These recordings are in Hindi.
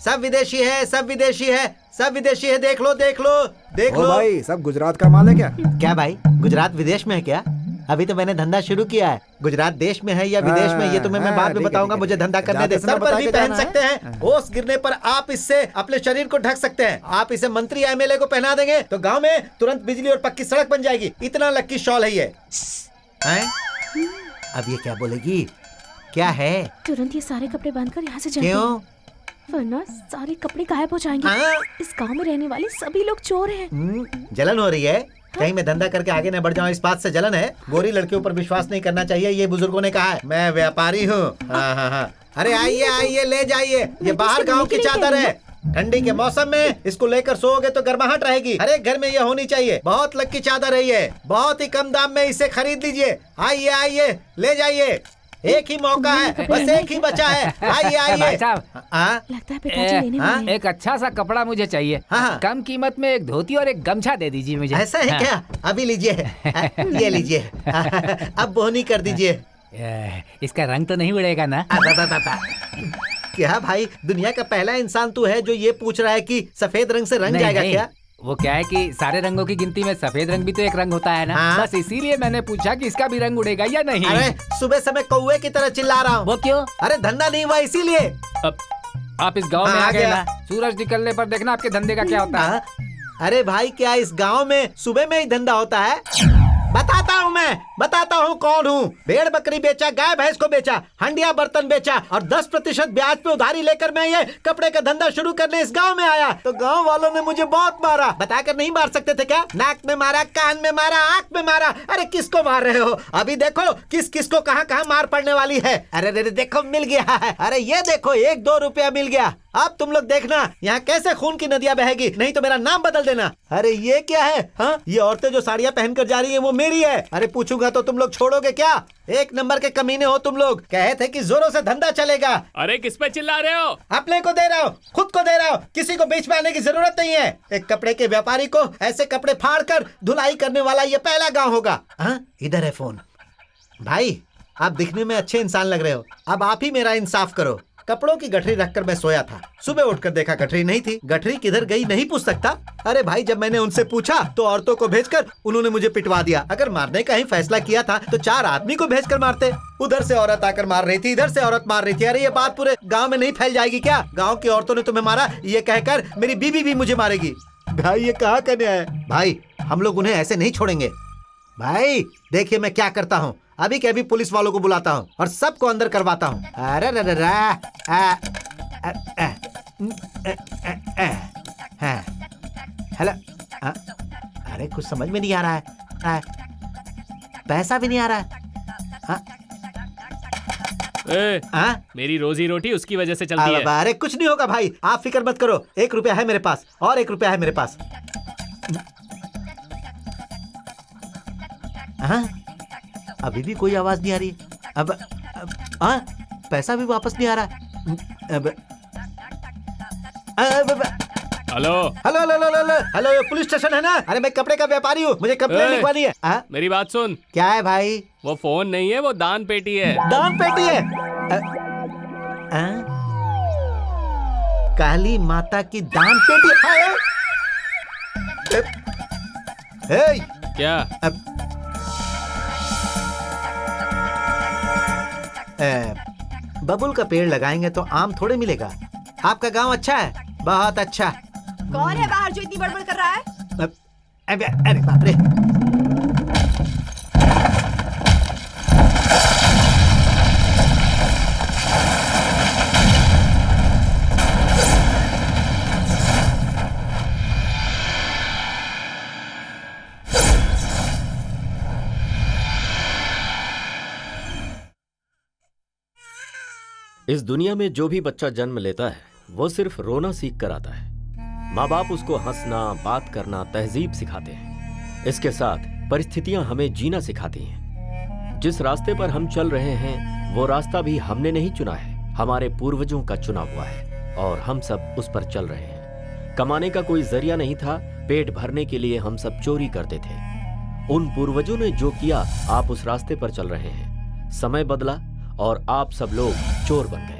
सब विदेशी है, सब विदेशी है, सब विदेशी है। देख लो देख लो देख लो। भाई सब गुजरात का माल है क्या? क्या भाई, गुजरात विदेश में है क्या? अभी तो मैंने धंधा शुरू किया है। गुजरात देश में है या विदेश में ये तुम्हें मैं बाद में बताऊंगा। मुझे धंधा करने दे। सर पर भी पहन सकते हैं। ओस गिरने पर आप इससे अपने शरीर को ढक सकते हैं। आप इसे मंत्री एमएलए को पहना देंगे तो गांव में तुरंत बिजली और पक्की सड़क बन जाएगी। इतना लक्की शॉल है ये। अब ये क्या बोलेगी? क्या है? तुरंत ये सारे कपड़े बांधकर यहाँ से जाइए। क्यों? वरना सारे कपड़े गायब हो जाएंगे। इस गांव में रहने वाले सभी लोग चोर हैं। जलन हो रही है? कहीं मैं धंधा करके आगे न बढ़ जाऊं इस बात से जलन है? गोरी लड़कियों पर विश्वास नहीं करना चाहिए, ये बुजुर्गों ने कहा है। मैं व्यापारी हूँ। हाँ। अरे आइए आइए, ले जाइए। ये बाहर गांव की चादर है। ठंडी के मौसम में इसको लेकर सोओगे तो गर्माहट रहेगी। हर एक घर में ये होनी चाहिए। बहुत लक्की चादर है ये। बहुत ही कम दाम में इसे खरीद लीजिए। आइए आइए, ले जाइए। एक ही मौका है, बस एक ही बचा है। आइए आइए। भाई साहब, लगता है पिताजी लेने वाले हैं। एक अच्छा सा कपड़ा मुझे चाहिए। कम कीमत में एक धोती और एक गमछा दे दीजिए मुझे। ऐसा है क्या? अभी लीजिए। ये लीजिए। अब बोहनी कर दीजिए। इसका रंग तो नहीं उड़ेगा ना? क्या भाई, दुनिया का पहला इंसान तू है जो ये पूछ रहा है कि सफेद रंग से रंग जाएगा क्या? वो क्या है कि सारे रंगों की गिनती में सफेद रंग भी तो एक रंग होता है ना। बस इसीलिए मैंने पूछा कि इसका भी रंग उड़ेगा या नहीं। अरे सुबह समय कौवे की तरह चिल्ला रहा हूँ। वो क्यों? अरे धंधा नहीं हुआ इसीलिए। आप इस गांव में आ गए ना, सूरज निकलने पर देखना आपके धंधे का क्या होता है। अरे भाई, क्या इस गांव में सुबह में ही धंधा होता है? बताता हूँ कौन हूँ। भेड़ बकरी बेचा, गाय भैंस को बेचा, हंडिया बर्तन बेचा और 10% ब्याज पे उधारी लेकर मैं ये कपड़े का धंधा शुरू करने इस गांव में आया तो गांव वालों ने मुझे बहुत मारा। बताकर नहीं मार सकते थे क्या? नाक में मारा, कान में मारा, आंख में मारा। अरे किसको मार रहे हो? अभी देखो किस किस को कहाँ कहाँ मार पड़ने वाली है। अरे देखो मिल गया है। अरे ये देखो 1-2 रुपया मिल गया। अब तुम लोग देखना यहाँ कैसे खून की नदियाँ बहेगी, नहीं तो मेरा नाम बदल देना। अरे ये क्या है? हाँ, ये औरतें जो साड़ियाँ पहनकर जा रही हैं वो मेरी है। अरे पूछूंगा तो तुम लोग छोड़ोगे क्या? एक नंबर के कमीने हो तुम लोग। कहे थे कि जोरों से धंधा चलेगा। अरे किस पे चिल्ला रहे हो? अपने को दे रहा हूँ, खुद को दे रहा हूँ। किसी को बीच में आने की जरूरत नहीं है। एक कपड़े के व्यापारी को ऐसे कपड़े फाड़ कर धुलाई करने वाला ये पहला गाँव होगा। हाँ, इधर है फोन। भाई आप दिखने में अच्छे इंसान लग रहे हो, अब आप ही मेरा इंसाफ करो। कपड़ों की गठरी रखकर मैं सोया था। सुबह उठकर देखा गठरी नहीं थी। गठरी किधर गई नहीं पूछ सकता। अरे भाई, जब मैंने उनसे पूछा तो औरतों को भेजकर उन्होंने मुझे पिटवा दिया। अगर मारने का ही फैसला किया था तो 4 आदमी को भेजकर मारते। उधर से औरत आकर मार रही थी, इधर से औरत मार रही थी। अरे ये बात पूरे गाँव में नहीं फैल जाएगी क्या? गाँव की औरतों ने तुम्हें मारा ये कहकर मेरी बीवी भी मुझे मारेगी। भाई ये कहाँ करने आया? भाई हम लोग उन्हें ऐसे नहीं छोड़ेंगे। भाई देखिए मैं क्या करता हूँ, अभी के अभी पुलिस वालों को बुलाता हूँ और सबको अंदर करवाता हूँ। अरे हेलो। अरे कुछ समझ में नहीं आ रहा है। पैसा भी नहीं आ रहा है। मेरी रोजी रोटी उसकी वजह से चलती है। अरे कुछ नहीं होगा भाई, आप फिक्र मत करो। 1 रुपया है मेरे पास और 1 रुपया है मेरे पास। अभी भी कोई आवाज नहीं आ रही। अब पैसा भी वापस नहीं आ रहा। Hello hello hello hello hello, ये पुलिस स्टेशन है ना? अरे मैं कपड़े का व्यापारी हूँ, मुझे कंप्लेंट लिखवानी है। मेरी बात सुन। क्या है भाई? वो फोन नहीं है, वो दान पेटी है। दान पेटी है? काली माता की दान पेटी है? क्या? बबुल का पेड़ लगाएंगे तो आम थोड़े मिलेगा। आपका गांव अच्छा है? बहुत अच्छा। कौन है बाहर जो इतनी बड़बड़ कर रहा है? अरे बाप रे। इस दुनिया में जो भी बच्चा जन्म लेता है वो सिर्फ रोना सीख कर आता है। माँ बाप उसको हंसना, बात करना, तहजीब सिखाते हैं। इसके साथ परिस्थितियां हमें जीना सिखाती हैं। जिस रास्ते पर हम चल रहे हैं वो रास्ता भी हमने नहीं चुना है, हमारे पूर्वजों का चुना हुआ है और हम सब उस पर चल रहे हैं। कमाने का कोई जरिया नहीं था, पेट भरने के लिए हम सब चोरी करते थे। उन पूर्वजों ने जो किया, आप उस रास्ते पर चल रहे हैं। समय बदला और आप सब लोग चोर बन गए।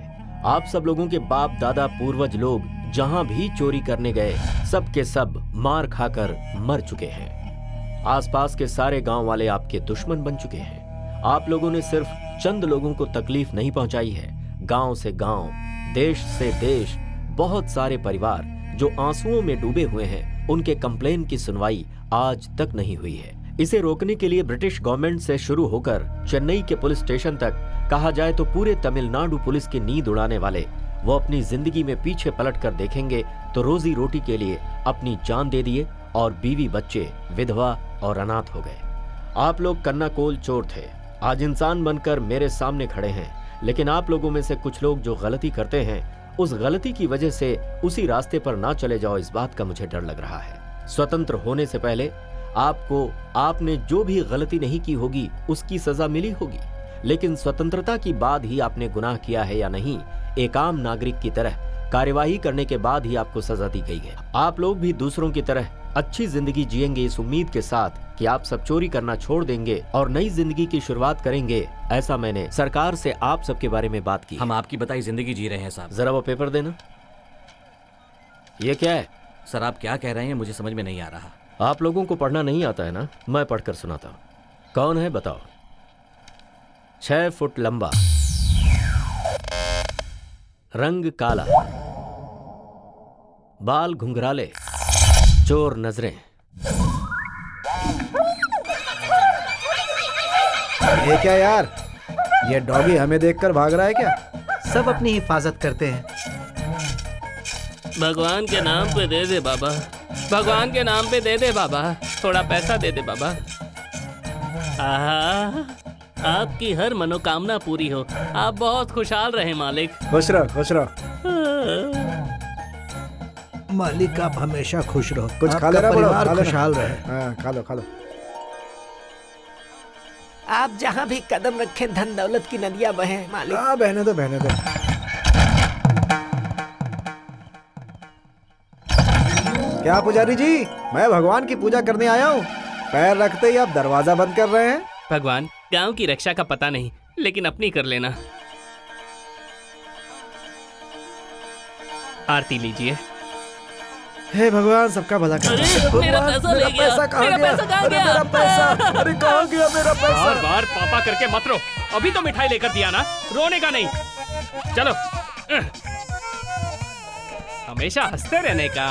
आप सब लोगों के बाप दादा पूर्वज लोग जहां भी चोरी करने गए सब के सब मार खाकर मर चुके हैं। आसपास के सारे गांव वाले आपके दुश्मन बन चुके हैं। आप लोगों ने सिर्फ चंद लोगों को तकलीफ नहीं पहुंचाई है, गांव से गांव, देश से देश बहुत सारे परिवार जो आंसुओं में डूबे हुए हैं, उनके कंप्लेन की सुनवाई आज तक नहीं हुई है। इसे रोकने के लिए ब्रिटिश गवर्नमेंट से शुरू होकर चेन्नई के पुलिस स्टेशन तक, कहा जाए तो पूरे तमिलनाडु पुलिस की नींद उड़ाने वाले, वो अपनी जिंदगी में पीछे पलट कर देखेंगे तो रोजी रोटी के लिए अपनी जान दे दिए और बीवी बच्चे विधवा और अनाथ हो गए। आप लोग कन्नाकोल चोर थे, आज इंसान बनकर मेरे सामने खड़े हैं, लेकिन आप लोगों में से कुछ लोग जो गलती करते हैं, उस गलती की वजह से उसी रास्ते पर ना चले जाओ, इस बात का मुझे डर लग रहा है। स्वतंत्र होने से पहले आपको आपने जो भी गलती नहीं की होगी उसकी सजा मिली होगी, लेकिन स्वतंत्रता की बाद ही आपने गुनाह किया है या नहीं, एक आम नागरिक की तरह कार्यवाही करने के बाद ही आपको सजा दी गई है। आप लोग भी दूसरों की तरह अच्छी जिंदगी जिएंगे इस उम्मीद के साथ कि आप सब चोरी करना छोड़ देंगे और नई जिंदगी की शुरुआत करेंगे। ऐसा मैंने सरकार से आप सबके बारे में बात की। हम आपकी बताई जिंदगी जी रहे हैं साहब। जरा वो पेपर देना। ये क्या है? सर आप क्या कह रहे हैं मुझे समझ में नहीं आ रहा। आप लोगों को पढ़ना नहीं आता है ना? मैं पढ़कर सुनाता हूं। कौन है बताओ? 6 फुट लंबा, रंग काला, बाल घुंघराले, चोर नजरें। ये क्या यार, ये डॉगी हमें देखकर भाग रहा है क्या? सब अपनी हिफाजत करते हैं। भगवान के नाम पे दे दे बाबा, भगवान के नाम पे दे दे बाबा, थोड़ा पैसा दे दे बाबा। आहा, आपकी हर मनोकामना पूरी हो, आप बहुत खुशहाल रहे मालिक। खुश रहो, खुश रहो। मालिक आप हमेशा खुश रहो, कुछ खा आपका लेना, परिवार खा लेना। खुशहाल रहे। हाँ, खा लो खा लो। आप जहाँ भी कदम रखें धन दौलत की नदियाँ बहें मालिक। हाँ, बहने दो बहने दो। क्या पुजारी जी, मैं भगवान की पूजा करने आया हूँ, पैर रखते ही आप दरवाजा बंद कर रहे हैं। भगवान, गांव की रक्षा का पता नहीं, लेकिन अपनी कर लेना। आरती लीजिए। हे भगवान, सबका भला कर। अरे, मेरा पैसा ले गया। कहाँ मेरा गया? पैसा कहाँ अरे गया? मेरा पैसा, अरे कहाँ गया मेरा पैसा? बार बार पापा करके मत रो, अभी तो मिठाई लेकर दिया ना, रोने का नहीं। चलो, हमेशा हंसते रहने का।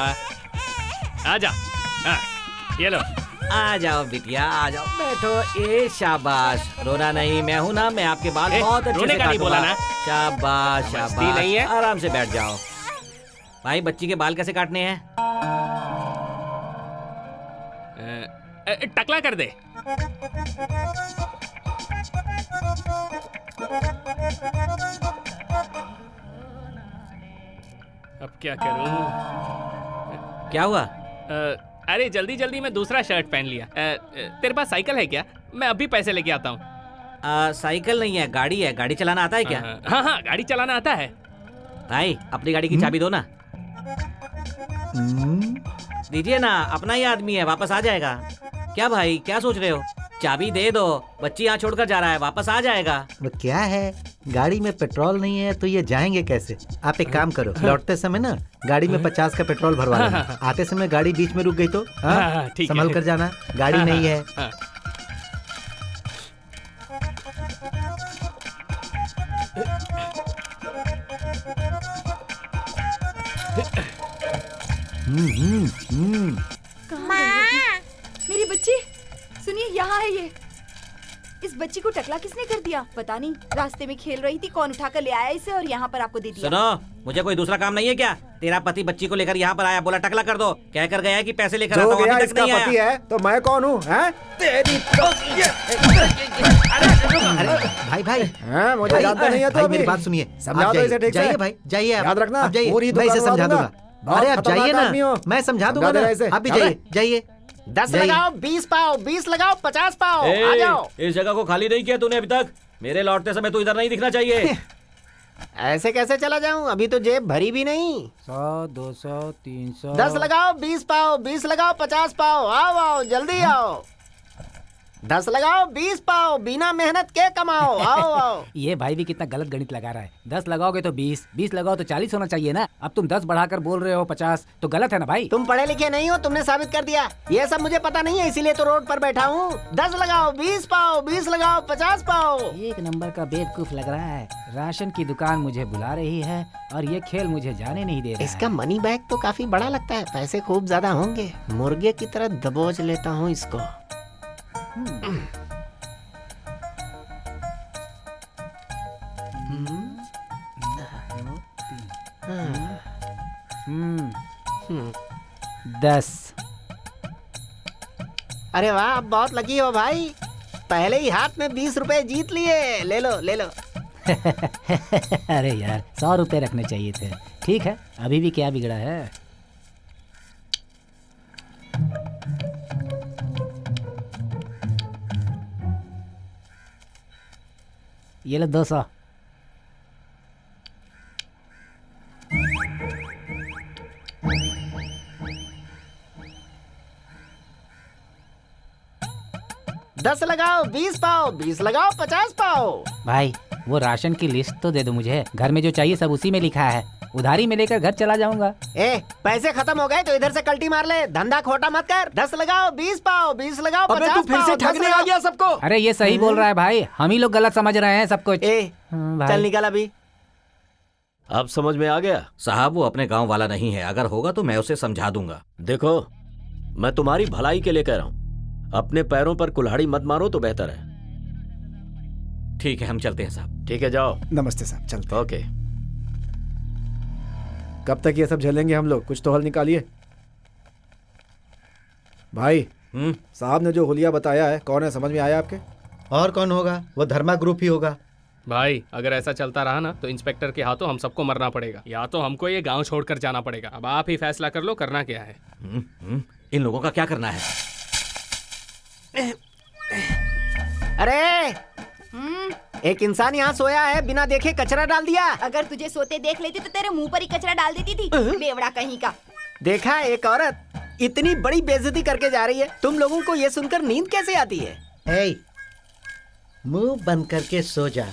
आजा, ये लो। आ जाओ बिटिया, आ जाओ, बैठो। ए शाबाश, रोना नहीं, मैं हूं ना, मैं आपके बाल ए, बहुत अच्छे रोने से का नहीं काटूंगा। बोला ना। शाबाश मस्ती शाबाश, नहीं है? आराम से बैठ जाओ। भाई बच्ची के बाल कैसे काटने हैं? टकला कर दे। अब क्या करूं? क्या हुआ? अरे जल्दी जल्दी में दूसरा शर्ट पहन लिया। तेरे पास साइकिल है क्या? मैं अभी पैसे लेके आता हूँ। साइकिल नहीं है, गाड़ी है। गाड़ी चलाना आता है क्या? हाँ हाँ, गाड़ी चलाना आता है। भाई अपनी गाड़ी की चाबी दो ना। दीजिए ना, अपना ही आदमी है, वापस आ जाएगा। क्या भाई, क्या सोच रहे हो? चाबी दे दो, बच्ची यहाँ छोड़कर जा रहा है, वापस आ जाएगा। वो क्या है, गाड़ी में पेट्रोल नहीं है तो ये जाएंगे कैसे? आप एक काम करो, लौटते समय ना गाड़ी में 50 का पेट्रोल भरवा लेना। आते समय गाड़ी बीच में रुक गई तो ठीक है। संभल कर जाना, गाड़ी नहीं है। मेरी बच्ची, सुनिए, यहाँ है ये। इस बच्ची को टकला किसने कर दिया? पता नहीं, रास्ते में खेल रही थी, कौन उठाकर ले आया इसे और यहाँ पर आपको दे दिया। सुनो, मुझे कोई दूसरा काम नहीं है क्या? तेरा पति बच्ची को लेकर यहाँ पर आया, बोला टकला कर दो, कह कर गया कि पैसे लेकर आता जो हूँ, गया अभी तक इसका नहीं पति आया। है तो मैं कौन हूँ? हैं? तेरी अरे भाई भाई, हाँ, मुझे भाई, जानता नहीं है तो भाई, अभी। मेरी बात सुनिए, समझाओ आप तो इसे ठीक से। जाइए भाई, जाइए आप। याद रखना, आप जाइए, पूरी मैं इसे दुकान समझा उड़ा दूंगा। अरे आप जाइए ना, मैं समझा दूंगा ना। आप भी जाइए, जाइए। 10 लगाओ, 20 पाओ, 20 लगाओ, 50 पाओ, आ जाओ। इस जगह को खाली नहीं किया तूने अभी तक। मेरे लौटते समय तू इधर नहीं दिखना चाहिए। ऐसे कैसे चला जाऊं, अभी तो जेब भरी भी नहीं। 100, 200, 300। 10 लगाओ, 20 पाओ, 20 लगाओ, 50 पाओ, आओ आओ, जल्दी आओ। 10 लगाओ 20 पाओ, बिना मेहनत के कमाओ। आओ आओ। ये भाई भी कितना गलत गणित लगा रहा है। 10 लगाओगे तो 20, 20 लगाओ तो 40 होना चाहिए ना। अब तुम 10 बढ़ाकर बोल रहे हो 50, तो गलत है ना भाई। तुम पढ़े लिखे नहीं हो, तुमने साबित कर दिया। ये सब मुझे पता नहीं है, इसीलिए तो रोड पर बैठा हूँ। 10 लगाओ 20 पाओ, 20 लगाओ 50 पाओ। एक नंबर का बेवकूफ लग रहा है। राशन की दुकान मुझे बुला रही है और ये खेल मुझे जाने नहीं दे रहा इसका मनी बैग तो काफी बड़ा लगता है, पैसे खूब ज्यादा होंगे। मुर्गे की तरह दबोच लेता हूँ इसको। है। 10। अरे वाह, आप बहुत लकी हो भाई। पहले ही हाथ में 20 रुपए जीत लिए। ले लो ले लो। अरे यार 100 रुपए रखने चाहिए थे। ठीक है, अभी भी क्या बिगड़ा है। ये लो 200। दस लगाओ 20 पाओ, 20 लगाओ 50 पाओ। भाई वो राशन की लिस्ट तो दे दो मुझे। घर में जो चाहिए सब उसी में लिखा है। उधारी में लेकर घर चला जाऊंगा। ए, पैसे खत्म हो गए तो इधर से कल्टी मार ले। धंधा खोटा मत कर। 10 लगाओ 20 पाओ, 20 लगाओ 50 पाओ। फिर से ठगने आ गया सबको। अरे ये सही बोल रहा है भाई, हम ही लोग गलत समझ रहे हैं सब कुछ। चल निकल अभी। अब समझ में आ गया? साहब वो अपने गांव वाला नहीं है, अगर होगा तो मैं उसे समझा दूंगा। देखो, मैं तुम्हारी भलाई के लिए कह रहा हूँ, अपने पैरों पर कुल्हाड़ी मत मारो तो बेहतर है। ठीक है, हम चलते हैं साहब। ठीक है, जाओ। नमस्ते साहब, चलते हैं। ओके। कब तक ये सब झेलेंगे हम लोग? कुछ तो हल निकालिए भाई। साहब ने जो हुलिया बताया है, कौन है, समझ में आया आपके? और कौन होगा? वो धर्मा ग्रुप ही होगा। भाई अगर ऐसा चलता रहा ना तो इंस्पेक्टर के हाथों हम सबको मरना पड़ेगा, या तो हमको ये गांव छोड़कर जाना पड़ेगा। अब आप ही फैसला कर लो, करना क्या है। इन लोगों का क्या करना है? अरे एक इंसान यहाँ सोया है, बिना देखे कचरा डाल दिया। अगर तुझे सोते देख लेती तो तेरे मुंह पर ही कचरा डाल देती थी, बेवड़ा कहीं का। देखा, एक औरत इतनी बड़ी बेइज्जती करके जा रही है। तुम लोगों को ये सुनकर नींद कैसे आती है? ए, मुंह बंद करके सो जा।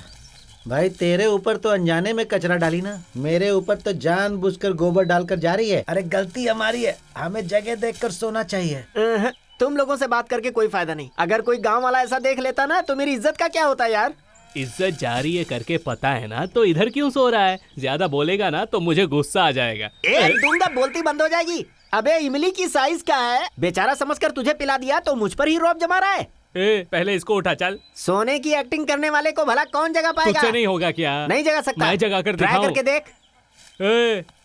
भाई तेरे ऊपर तो अनजाने में कचरा डाली ना, मेरे ऊपर तो जानबूझकर गोबर डालकर जा रही है। अरे गलती हमारी है, हमें जगह देखकर सोना चाहिए। तुम लोगों से बात करके कोई फायदा नहीं। अगर कोई गांव वाला ऐसा देख लेता ना तो मेरी इज्जत का क्या होता यार। इज्जत जा रही है करके पता है ना, तो इधर क्यों सो रहा है? ज्यादा बोलेगा ना तो मुझे गुस्सा आ जाएगा। दूंगा, बोलती बंद हो जाएगी। अबे इमली की साइज क्या है, बेचारा समझकर तुझे पिला दिया तो मुझ पर ही रौब जमा रहा है। पहले इसको उठा। चल, सोने की एक्टिंग करने वाले को भला कौन जगा पाएगा? तुझसे नहीं होगा क्या? नहीं जगा सकता। मैं जगा कर ट्राई दिखाऊं। करके देख।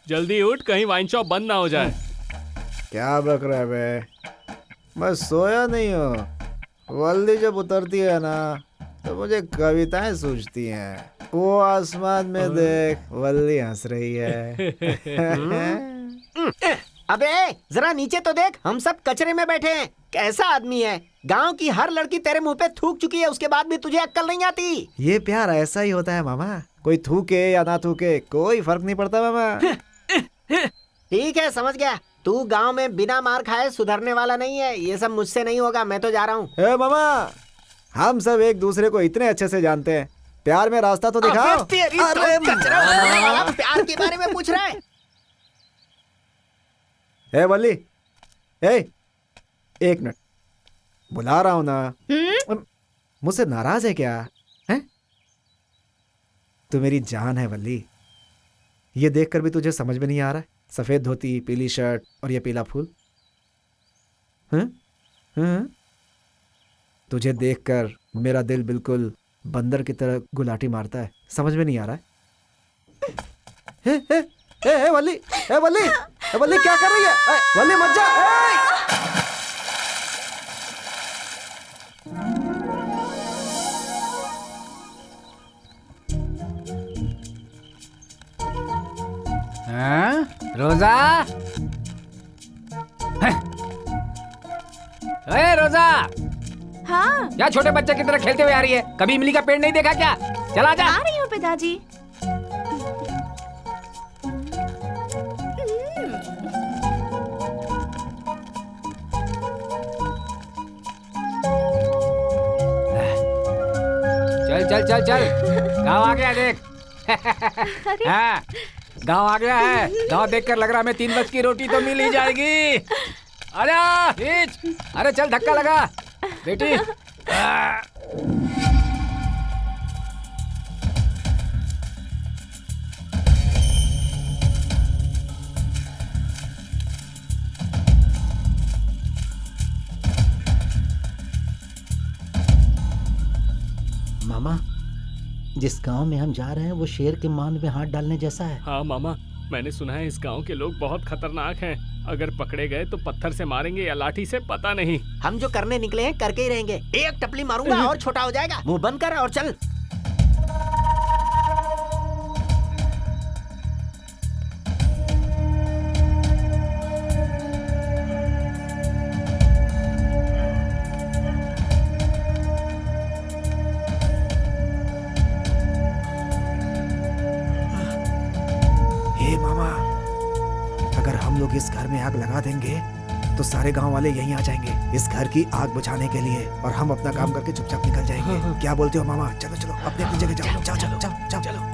जल्दी उठ, कहीं वाइन शॉप बंद ना हो जाए। क्या बक रहा है बे? मैं सोया नहीं हूँ। वल्दी जब उतरती है ना तो मुझे कविताएं सूझती हैं। वो आसमान में देख, वल्दी हंस रही है। अबे जरा नीचे तो देख, हम सब कचरे में बैठे हैं। कैसा आदमी है? गांव की हर लड़की तेरे मुंह पे थूक चुकी है, उसके बाद भी तुझे अक्ल नहीं आती। ये प्यार ऐसा ही होता है मामा, कोई थूके या ना थूके कोई फर्क नहीं पड़ता मामा। ठीक है, समझ गया। तू गांव में बिना मार खाए सुधरने वाला नहीं है। ये सब मुझसे नहीं होगा, मैं तो जा रहा हूँ। ए मामा, हम सब एक दूसरे को इतने अच्छे से जानते हैं, प्यार में रास्ता तो दिखाओ। अरे कचरा उड़ाने वाला प्यार के बारे में पूछ रहा है। ए वल्ली, एक मिनट, बुला रहा हूँ ना। मुझसे नाराज है क्या? हैं? तू मेरी जान है वल्ली। ये देखकर भी तुझे समझ में नहीं आ रहा है? सफेद धोती, पीली शर्ट और ये पीला फूल। तुझे देखकर मेरा दिल बिल्कुल बंदर की तरह गुलाटी मारता है। समझ में नहीं आ रहा है? वल्ली, वल्ली क्या कर रही है? वल्ली मत जा। रोजा, अरे रोजा, हाँ क्या छोटे बच्चे की तरह खेलते हुए आ रही है? कभी इमली का पेड़ नहीं देखा क्या? चला जा। आ रही हूँ पिताजी। चल चल चल, गाँव आ गया देख। हाँ, गाँव आ गया है। गाँव देखकर लग रहा है 3 वक्त की रोटी तो मिल ही जाएगी। अरे खींच, अरे चल धक्का लगा बेटी। मामा, जिस गांव में हम जा रहे हैं वो शेर के मान में हाथ डालने जैसा है। हाँ मामा, मैंने सुना है इस गांव के लोग बहुत खतरनाक हैं। अगर पकड़े गए तो पत्थर से मारेंगे या लाठी से, पता नहीं। हम जो करने निकले हैं करके ही रहेंगे। एक टपली मारूंगा और छोटा हो जाएगा। मुंह बंद कर और चल। अगर हम लोग इस घर में आग लगा देंगे तो सारे गांव वाले यहीं आ जाएंगे इस घर की आग बुझाने के लिए, और हम अपना काम करके चुपचाप निकल जाएंगे। क्या बोलते हो मामा? चलो चलो अपने अपनी जगह जाओ। जाओ चलो जाओ जाओ चलो।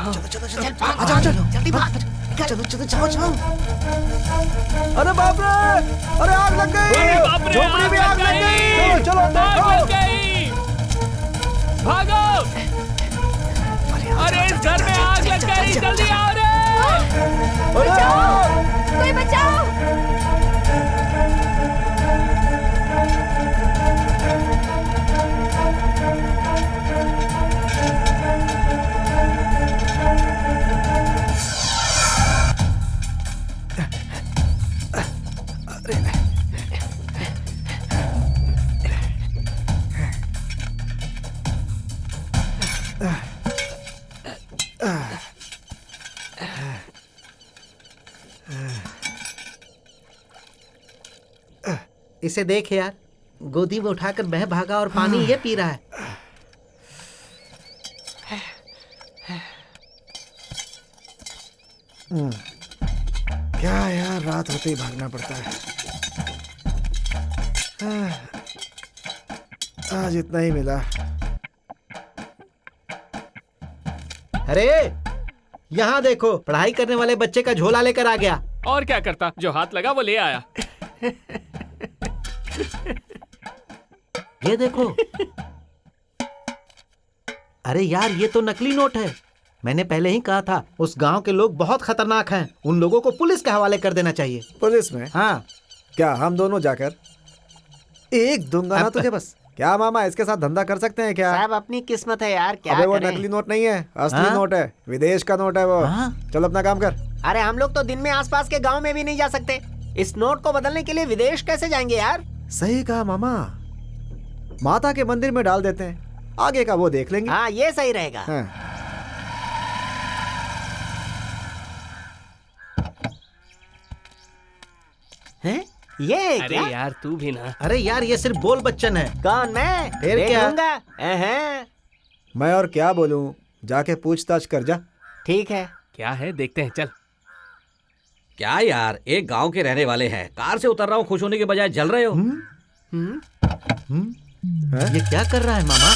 चलो चलो चलो आ जाओ चलो जल्दी भाग। चलो चलो जाओ जाओ। अरे बाप रे, अरे आग लग गई। झोपड़ी में आग लग गई। चलो चलो भागो। अरे इस घर में आग लग गई, जल्दी आओ रे। बचाओ, कोई बचाओ। इसे देख यार, गोदी में उठाकर बह भागा और पानी ये पी रहा है। क्या यार, रात होते ही भागना पड़ता है। आज इतना ही मिला। अरे यहाँ देखो, पढ़ाई करने वाले बच्चे का झोला लेकर आ गया। और क्या करता, जो हाथ लगा वो ले आया। ये देखो। अरे यार, ये तो नकली नोट है। मैंने पहले ही कहा था, उस गांव के लोग बहुत खतरनाक हैं। उन लोगों को पुलिस के हवाले कर देना चाहिए। पुलिस में? हाँ। क्या हम दोनों जाकर एक दूंगा ना तुझे बस। क्या मामा, इसके साथ धंधा कर सकते हैं क्या? साहब अपनी किस्मत है यार, क्या अबे वो करें? नकली नोट नहीं है, असली नोट है, विदेश का नोट है वो। चलो अपना काम कर। अरे हम लोग तो दिन में आसपास के गांव में भी नहीं जा सकते। इस नोट को बदलने के लिए विदेश कैसे जाएंगे यार? सही कहा मामा, माता के मंदिर में डाल देते हैं, आगे का वो देख लेंगे। हाँ ये सही रहेगा। हाँ। हैं? ये है अरे क्या? यार तू भी ना। अरे यार, ये सिर्फ बोल बच्चन है। कौन? मैं? फिर देख क्या? लूंगा। अहं। मैं और क्या बोलूं, जाके पूछताछ कर जा। ठीक है। क्या है देखते हैं, चल। क्या यार, एक गांव के रहने वाले हैं, कार से उतर रहा हूँ, खुश होने के बजाय जल रहे हो। ये क्या कर रहा है मामा?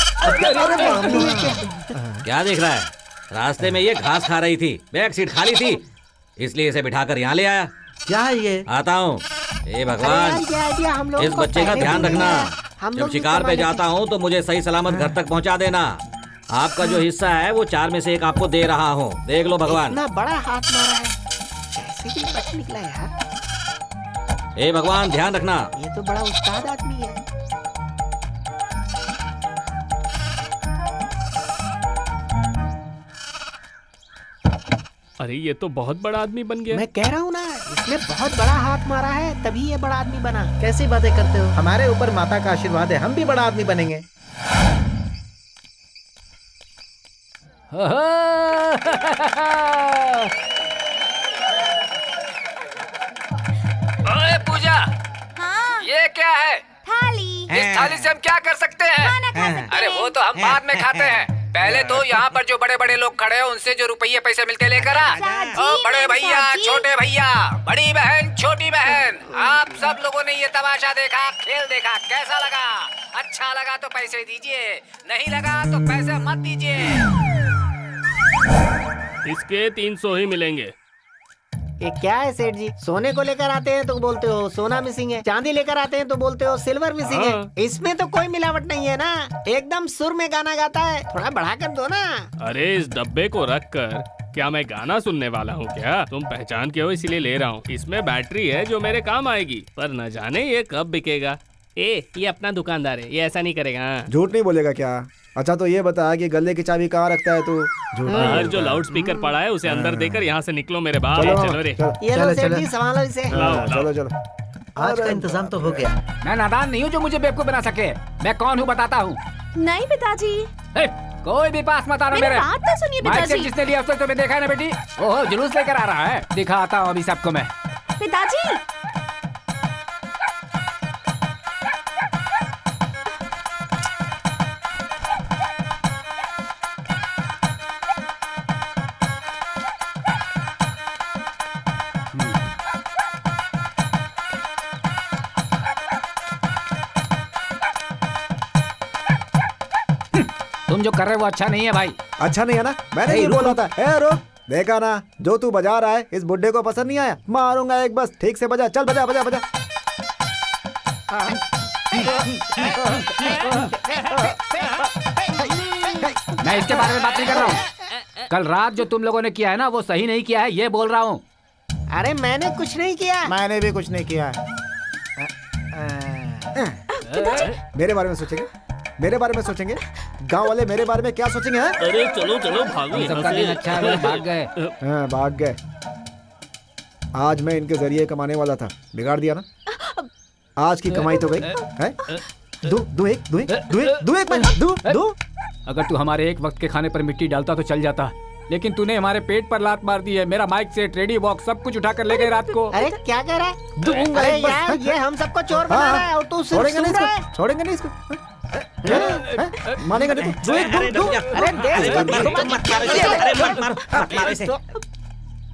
क्या देख रहा है? रास्ते में ये घास खा रही थी, बैक सीट खाली थी, इसलिए इसे बिठाकर यहाँ ले आया। क्या है ये? आता हूँ। हे भगवान, अरे यार, ये आइडिया हम लोगों इस को बच्चे का पहले ध्यान भी नहीं रखना। है। हम जब लोग शिकार पे इस जाता हूँ तो मुझे सही सलामत घर तक पहुँचा देना। आपका जो हिस्सा है वो 4 में से 1 आपको दे रहा हूँ, देख लो भगवान। इतना बड़ा हाथ मारा है, कैसे भी बच निकला यार। हे भगवान, ध्यान रखना। ये तो बड़ा उस्ताद आदमी है। अरे ये तो बहुत बड़ा आदमी बन गया। मैं कह रहा हूँ ना, इसने बहुत बड़ा हाथ मारा है, तभी ये बड़ा आदमी बना। कैसी बातें करते हो? हमारे ऊपर माता का आशीर्वाद है, हम भी बड़ा आदमी बनेंगे। ओए पूजा, हाँ। ये क्या है? इस थाली से हम क्या कर सकते हैं? अरे वो तो हम बाद में खाते हैं। पहले तो यहाँ पर जो बड़े बड़े लोग खड़े हैं उनसे जो रुपये पैसे मिलते लेकर आ। ओ बड़े भैया, छोटे भैया, बड़ी बहन, छोटी बहन, आप सब लोगों ने ये तमाशा देखा, खेल देखा, कैसा लगा? अच्छा लगा तो पैसे दीजिए, नहीं लगा तो पैसे मत दीजिए। इसके 300 ही मिलेंगे। ये क्या है सेठ जी? सोने को लेकर आते हैं तो बोलते हो सोना मिसिंग है, चांदी लेकर आते हैं तो बोलते हो सिल्वर मिसिंग है। इसमें तो कोई मिलावट नहीं है ना, एकदम सुर में गाना गाता है, थोड़ा बढ़ा कर दो ना। अरे इस डब्बे को रख कर क्या मैं गाना सुनने वाला हूँ क्या? तुम पहचान के हो इसीलिए ले रहा हूँ। इसमें बैटरी है जो मेरे काम आएगी, पर न जाने ये कब बिकेगा। ये अपना दुकानदार है, ये ऐसा नहीं करेगा। झूठ नहीं बोलेगा क्या? अच्छा तो ये बता कि गले की चाबी कहाँ रखता है तू? झूठ नहीं बाहर जो लाउड स्पीकर पड़ा है उसे अंदर देकर यहाँ से निकलो मेरे बाप। चलो रे। ये लो सेठ जी, संभालो इसे। चलो चलो। आज का इंतजाम तो हो गया। मैं नादान नहीं हूँ जो मुझे बेवकूफ बना सके। मैं कौन हूँ बताता हूँ। नहीं पिताजी, कोई भी पास मत आना मेरी मेरे। बात तो सुनिए माइक से पिताजी। जिसने लिया उसने तुम्हें देखा है ना बेटी? ओहो जुलूस लेकर आ रहा है, दिखाता हूँ अभी सबको मैं। पिताजी तुम जो कर रहे हो वो अच्छा नहीं है भाई। अच्छा नहीं है ना? मैंने नहीं बोला था। ए रुक, देखा ना जो तू बजा रहा है इस बुड्ढे को पसंद नहीं आया? मारूंगा एक, बस ठीक से बजा। चल बजा बजा बजा। मैं इसके बारे में बात नहीं कर रहा हूँ। कल रात जो तुम लोगों ने किया है ना वो सही नहीं किया है, ये बोल रहा हूँ। अरे मैंने कुछ नहीं किया। मैंने भी कुछ नहीं किया। मेरे बारे में सोचेंगे, मेरे बारे में सोचेंगे, गांव वाले मेरे बारे में क्या सोचेंगे? हैं? अरे चलो चलो भागो हम सबका दिन अच्छा है, वो भाग गए। हाँ, भाग गए। आज मैं इनके जरिए कमाने वाला था, बिगाड़ दिया ना। आज की कमाई तो गई है। दो एक मैं दो। अगर तू हमारे एक वक्त के खाने पर मिट्टी डालता तो चल जाता, लेकिन तूने हमारे पेट पर लात मार दी है। मेरा माइक सेट, रेडी बॉक्स सब कुछ उठा कर ले गए रात को। अरे क्या कह रहा है? दूंगा अरे एक बस। यार ये हम सबको चोर बना रहा है और तू सिर्फ छोड़ेंगे नहीं सुन रहा है। इसको, छोड़ेंगे नहीं इसको। मानेगा नहीं तू? दो। अरे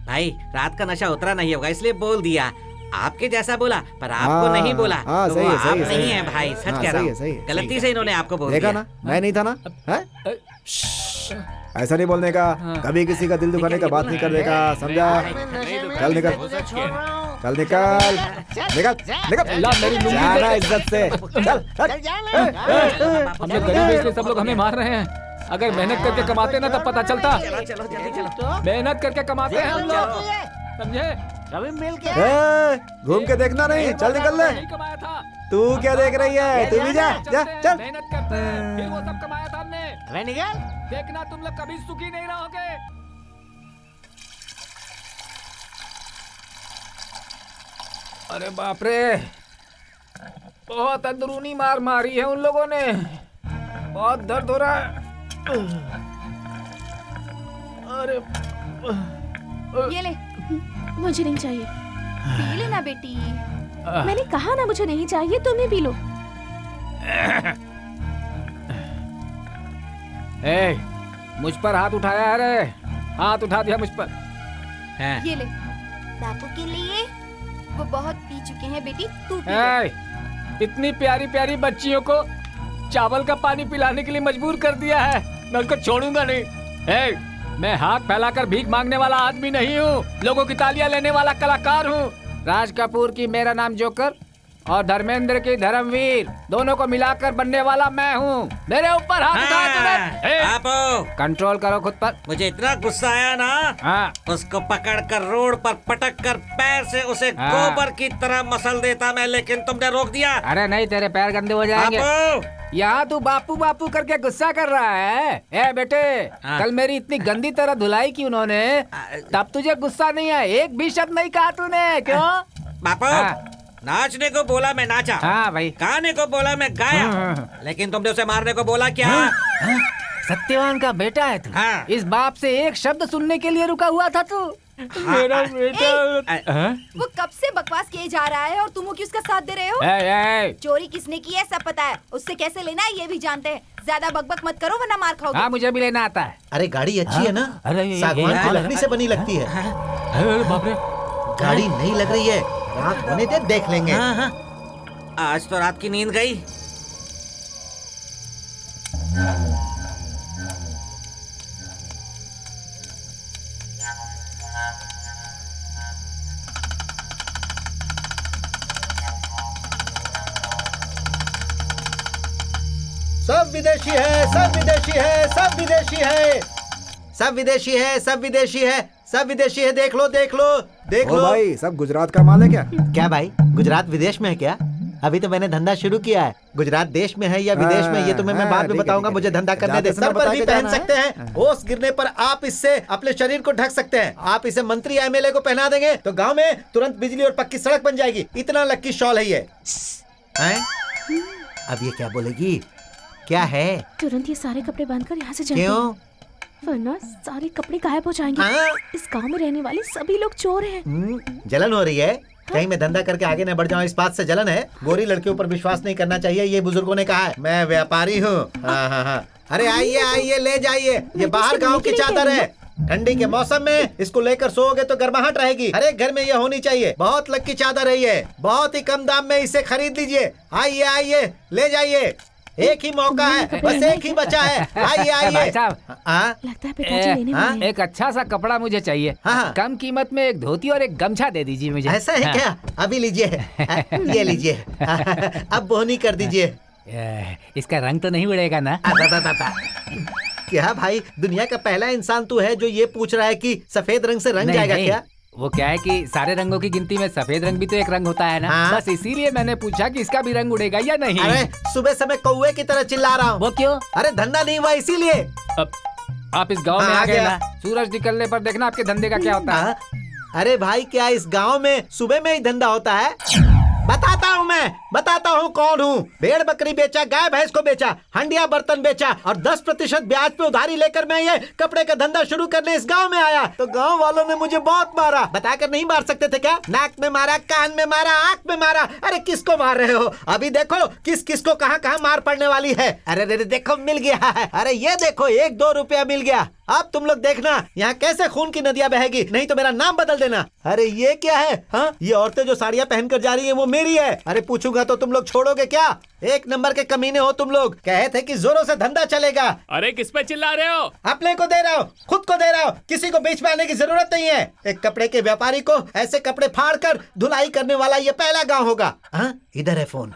भाई रात का नशा उतरा नहीं होगा इसलिए बोल दिया। आपके जैसा बोला पर आपको नहीं बोला। हाँ, तो सही वो है, आप सही है, नहीं सही है है। भाई, सच हाँ, कह रहा सही है, हूँ। सही है, गलती से इन्होंने आपको बोल देखा दिया। ना, मैं नहीं था ना। ऐसा नहीं बोलने का, कभी किसी का दिल दुखाने का बात नहीं करने का, समझा? चल निकल, चल निकल, निकल ला मेरी लुंगी जाना दे। इज्जत से। चल हम लोग गरीब हैं इसलिए सब लोग हमें मार रहे हैं। अगर मेहनत करके कमाते ना तब पता चलता। चलो जल्दी चलो। मेहनत करके कमाते हैं हम लोग, समझे? कभी मिल के घूम के देखना नहीं, चल निकल ले। नहीं कमाया था। तू क्या देख रही है? तू भी जा जा चल। मेहनत करते हैं, फिर वो सब कमाया था हमने। अरे निकल। देखना तुम लोग कभी सुखी नहीं रहोगे। अरे बाप रे, बहुत अंदरूनी मार मारी है उन लोगों ने। बहुत दर्द हो रहा है। अरे ये ले, मुझे नहीं चाहिए। पी लेना बेटी। मैंने कहा ना मुझे नहीं चाहिए, तुम ही पी लो। ए, मुझ पर हाथ उठाया है रे, हाथ उठा दिया मुझ पर। ये ले, बापू के लिए। वो बहुत पी चुके हैं बेटी, तू पी ले। ए, इतनी प्यारी प्यारी बच्चियों को चावल का पानी पिलाने के लिए मजबूर कर दिया है। मैं उनको छोड़ूंगा नहीं। ए, मैं हाथ फैलाकर भीख मांगने वाला आदमी नहीं हूँ, लोगों की तालियां लेने वाला कलाकार हूँ। राज कपूर की मेरा नाम जोकर और धर्मेंद्र की धर्मवीर, दोनों को मिलाकर बनने वाला मैं हूँ। मेरे ऊपर हाथ उठाया तुमने। ए, आप कंट्रोल करो खुद पर। मुझे इतना गुस्सा आया ना, हाँ, उसको पकड़कर रोड पर पटक कर पैर से उसे हाँ। गोबर की तरह मसल देता मैं, लेकिन तुमने रोक दिया। अरे नहीं, तेरे पैर गंदे हो जाएंगे। बापू, यहाँ तू बापू बापू करके गुस्सा कर रहा है। ए बेटे, हाँ। कल मेरी इतनी गंदी तरह धुलाई की उन्होंने, तब तुझे गुस्सा नहीं आया? एक भी शब्द नहीं कहा तूने, क्यों? बापू, हाँ। नाचने को बोला मैं नाचा, हाँ भाई। गाने को बोला मैं गाया, हाँ। लेकिन तुमने उसे मारने को बोला क्या? सत्यवान का बेटा है तू। हाँ। इस बाप से एक शब्द सुनने के लिए रुका हुआ था तू। मेरा बेटा। हाँ? वो कब से बकवास किए जा रहा है और तुम की उसका साथ दे रहे हो? चोरी किसने की है सब पता है, उससे कैसे लेना है ये भी जानते हैं। ज्यादा बकबक मत करो वरना मार खाओगे। हाँ मुझे भी लेना आता है। अरे गाड़ी अच्छी है ना, सागवान की लकड़ी से बनी लगती है। अरे बाप रे, गाड़ी नहीं लग रही है, रात होने दे देख लेंगे। हाँ हाँ, आज तो रात की नींद गई। सब विदेशी है, सब विदेशी है, सब विदेशी है, सब विदेशी है, सब विदेशी है, सब विदेशी है। देख लो देख लो देख ओ लो। भाई, सब गुजरात का माल है क्या? क्या भाई, गुजरात विदेश में है क्या? अभी तो मैंने धंधा शुरू किया है। गुजरात देश में है या विदेश में ये तुम्हें मैं बाद में बताऊंगा। मुझे धंधा करने दे। सर पर भी पहन सकते हैं, होश गिरने पर आप इससे अपने शरीर को ढक सकते हैं। आप इसे मंत्री एमएलए को पहना देंगे तो गांव में तुरंत बिजली और पक्की सड़क बन जाएगी। इतना लक्की शॉल है ये। अब ये क्या बोलेगी? क्या है? तुरंत ये सारे कपड़े बांधकर यहाँ से चलते क्यों? हैं, वरना सारे कपड़े गायब हो जाएंगे। इस गांव में रहने वाले सभी लोग चोर हैं। जलन हो रही है? कहीं मैं धंधा करके आगे न बढ़ जाऊं, इस बात से जलन है? गोरी लड़कियों पर विश्वास नहीं करना चाहिए, ये बुजुर्गों ने कहा है। मैं व्यापारी हूँ। हाँ हाँ हाँ, अरे आइए आइए, ले जाइए। ये बाहर गांव की चादर है। ठंडी के मौसम में इसको लेकर सोओगे तो गर्माहट रहेगी। हर एक घर में ये होनी चाहिए। बहुत लक्की चादर है ये, बहुत ही कम दाम में इसे खरीद लीजिए। आइए आइए, ले जाइए। एक ही मौका है, बस एक ही बचा है। आइए आइए। भाई साहब, लगता है पिताजी लेने वाले हैं। एक अच्छा सा कपड़ा मुझे चाहिए। हाँ। कम कीमत में एक धोती और एक गमछा दे दीजिए मुझे। ऐसा है क्या? अभी लीजिए, ये लीजिए। अब बोहनी कर दीजिए। इसका रंग तो नहीं उड़ेगा ना? क्या भाई, दुनिया का पहला इंसान तू है जो ये पूछ रहा है कि सफेद रंग से रंग जाएगा नहीं। क्या? वो क्या है कि सारे रंगों की गिनती में सफेद रंग भी तो एक रंग होता है ना। हाँ। बस इसीलिए मैंने पूछा कि इसका भी रंग उड़ेगा या नहीं। अरे सुबह समय कौवे की तरह चिल्ला रहा हूँ। वो क्यों? अरे धंधा नहीं हुआ इसीलिए। अब आप इस गांव में हाँ, आ गए गया। ना, सूरज निकलने पर देखना आपके धंधे का क्या होता है। अरे भाई, क्या इस गांव में सुबह में ही धंधा होता है? बताता हूँ कौन हूँ। भेड़ बकरी बेचा, गाय भैंस को बेचा, हंडिया बर्तन बेचा और 10% ब्याज पे उधारी लेकर मैं ये कपड़े का धंधा शुरू करने इस गांव में आया तो गांव वालों ने मुझे बहुत मारा। बताकर नहीं मार सकते थे क्या? नाक में मारा, कान में मारा, आंख में मारा। अरे किसको मार रहे हो? अभी देखो किस किस को कहाँ कहाँ मार पड़ने वाली है। अरे देखो मिल गया है। अरे ये देखो 1-2 रुपया मिल गया। अब तुम लोग देखना यहाँ कैसे खून की नदियाँ बहेगी, नहीं तो मेरा नाम बदल देना। अरे ये क्या है? हाँ, ये औरतें जो साड़ियाँ पहनकर जा रही हैं वो मेरी है। अरे पूछूंगा तो तुम लोग छोड़ोगे क्या? एक नंबर के कमीने हो तुम लोग। कहे थे कि जोरों से धंधा चलेगा। अरे किस पे चिल्ला रहे हो? अपने को दे रहा हूँ, खुद को दे रहा हूँ, किसी को बेच पाने की जरूरत नहीं है। एक कपड़े के व्यापारी को ऐसे कपड़े फाड़ कर धुलाई करने वाला ये पहला गाँव होगा। हाँ, इधर है फोन।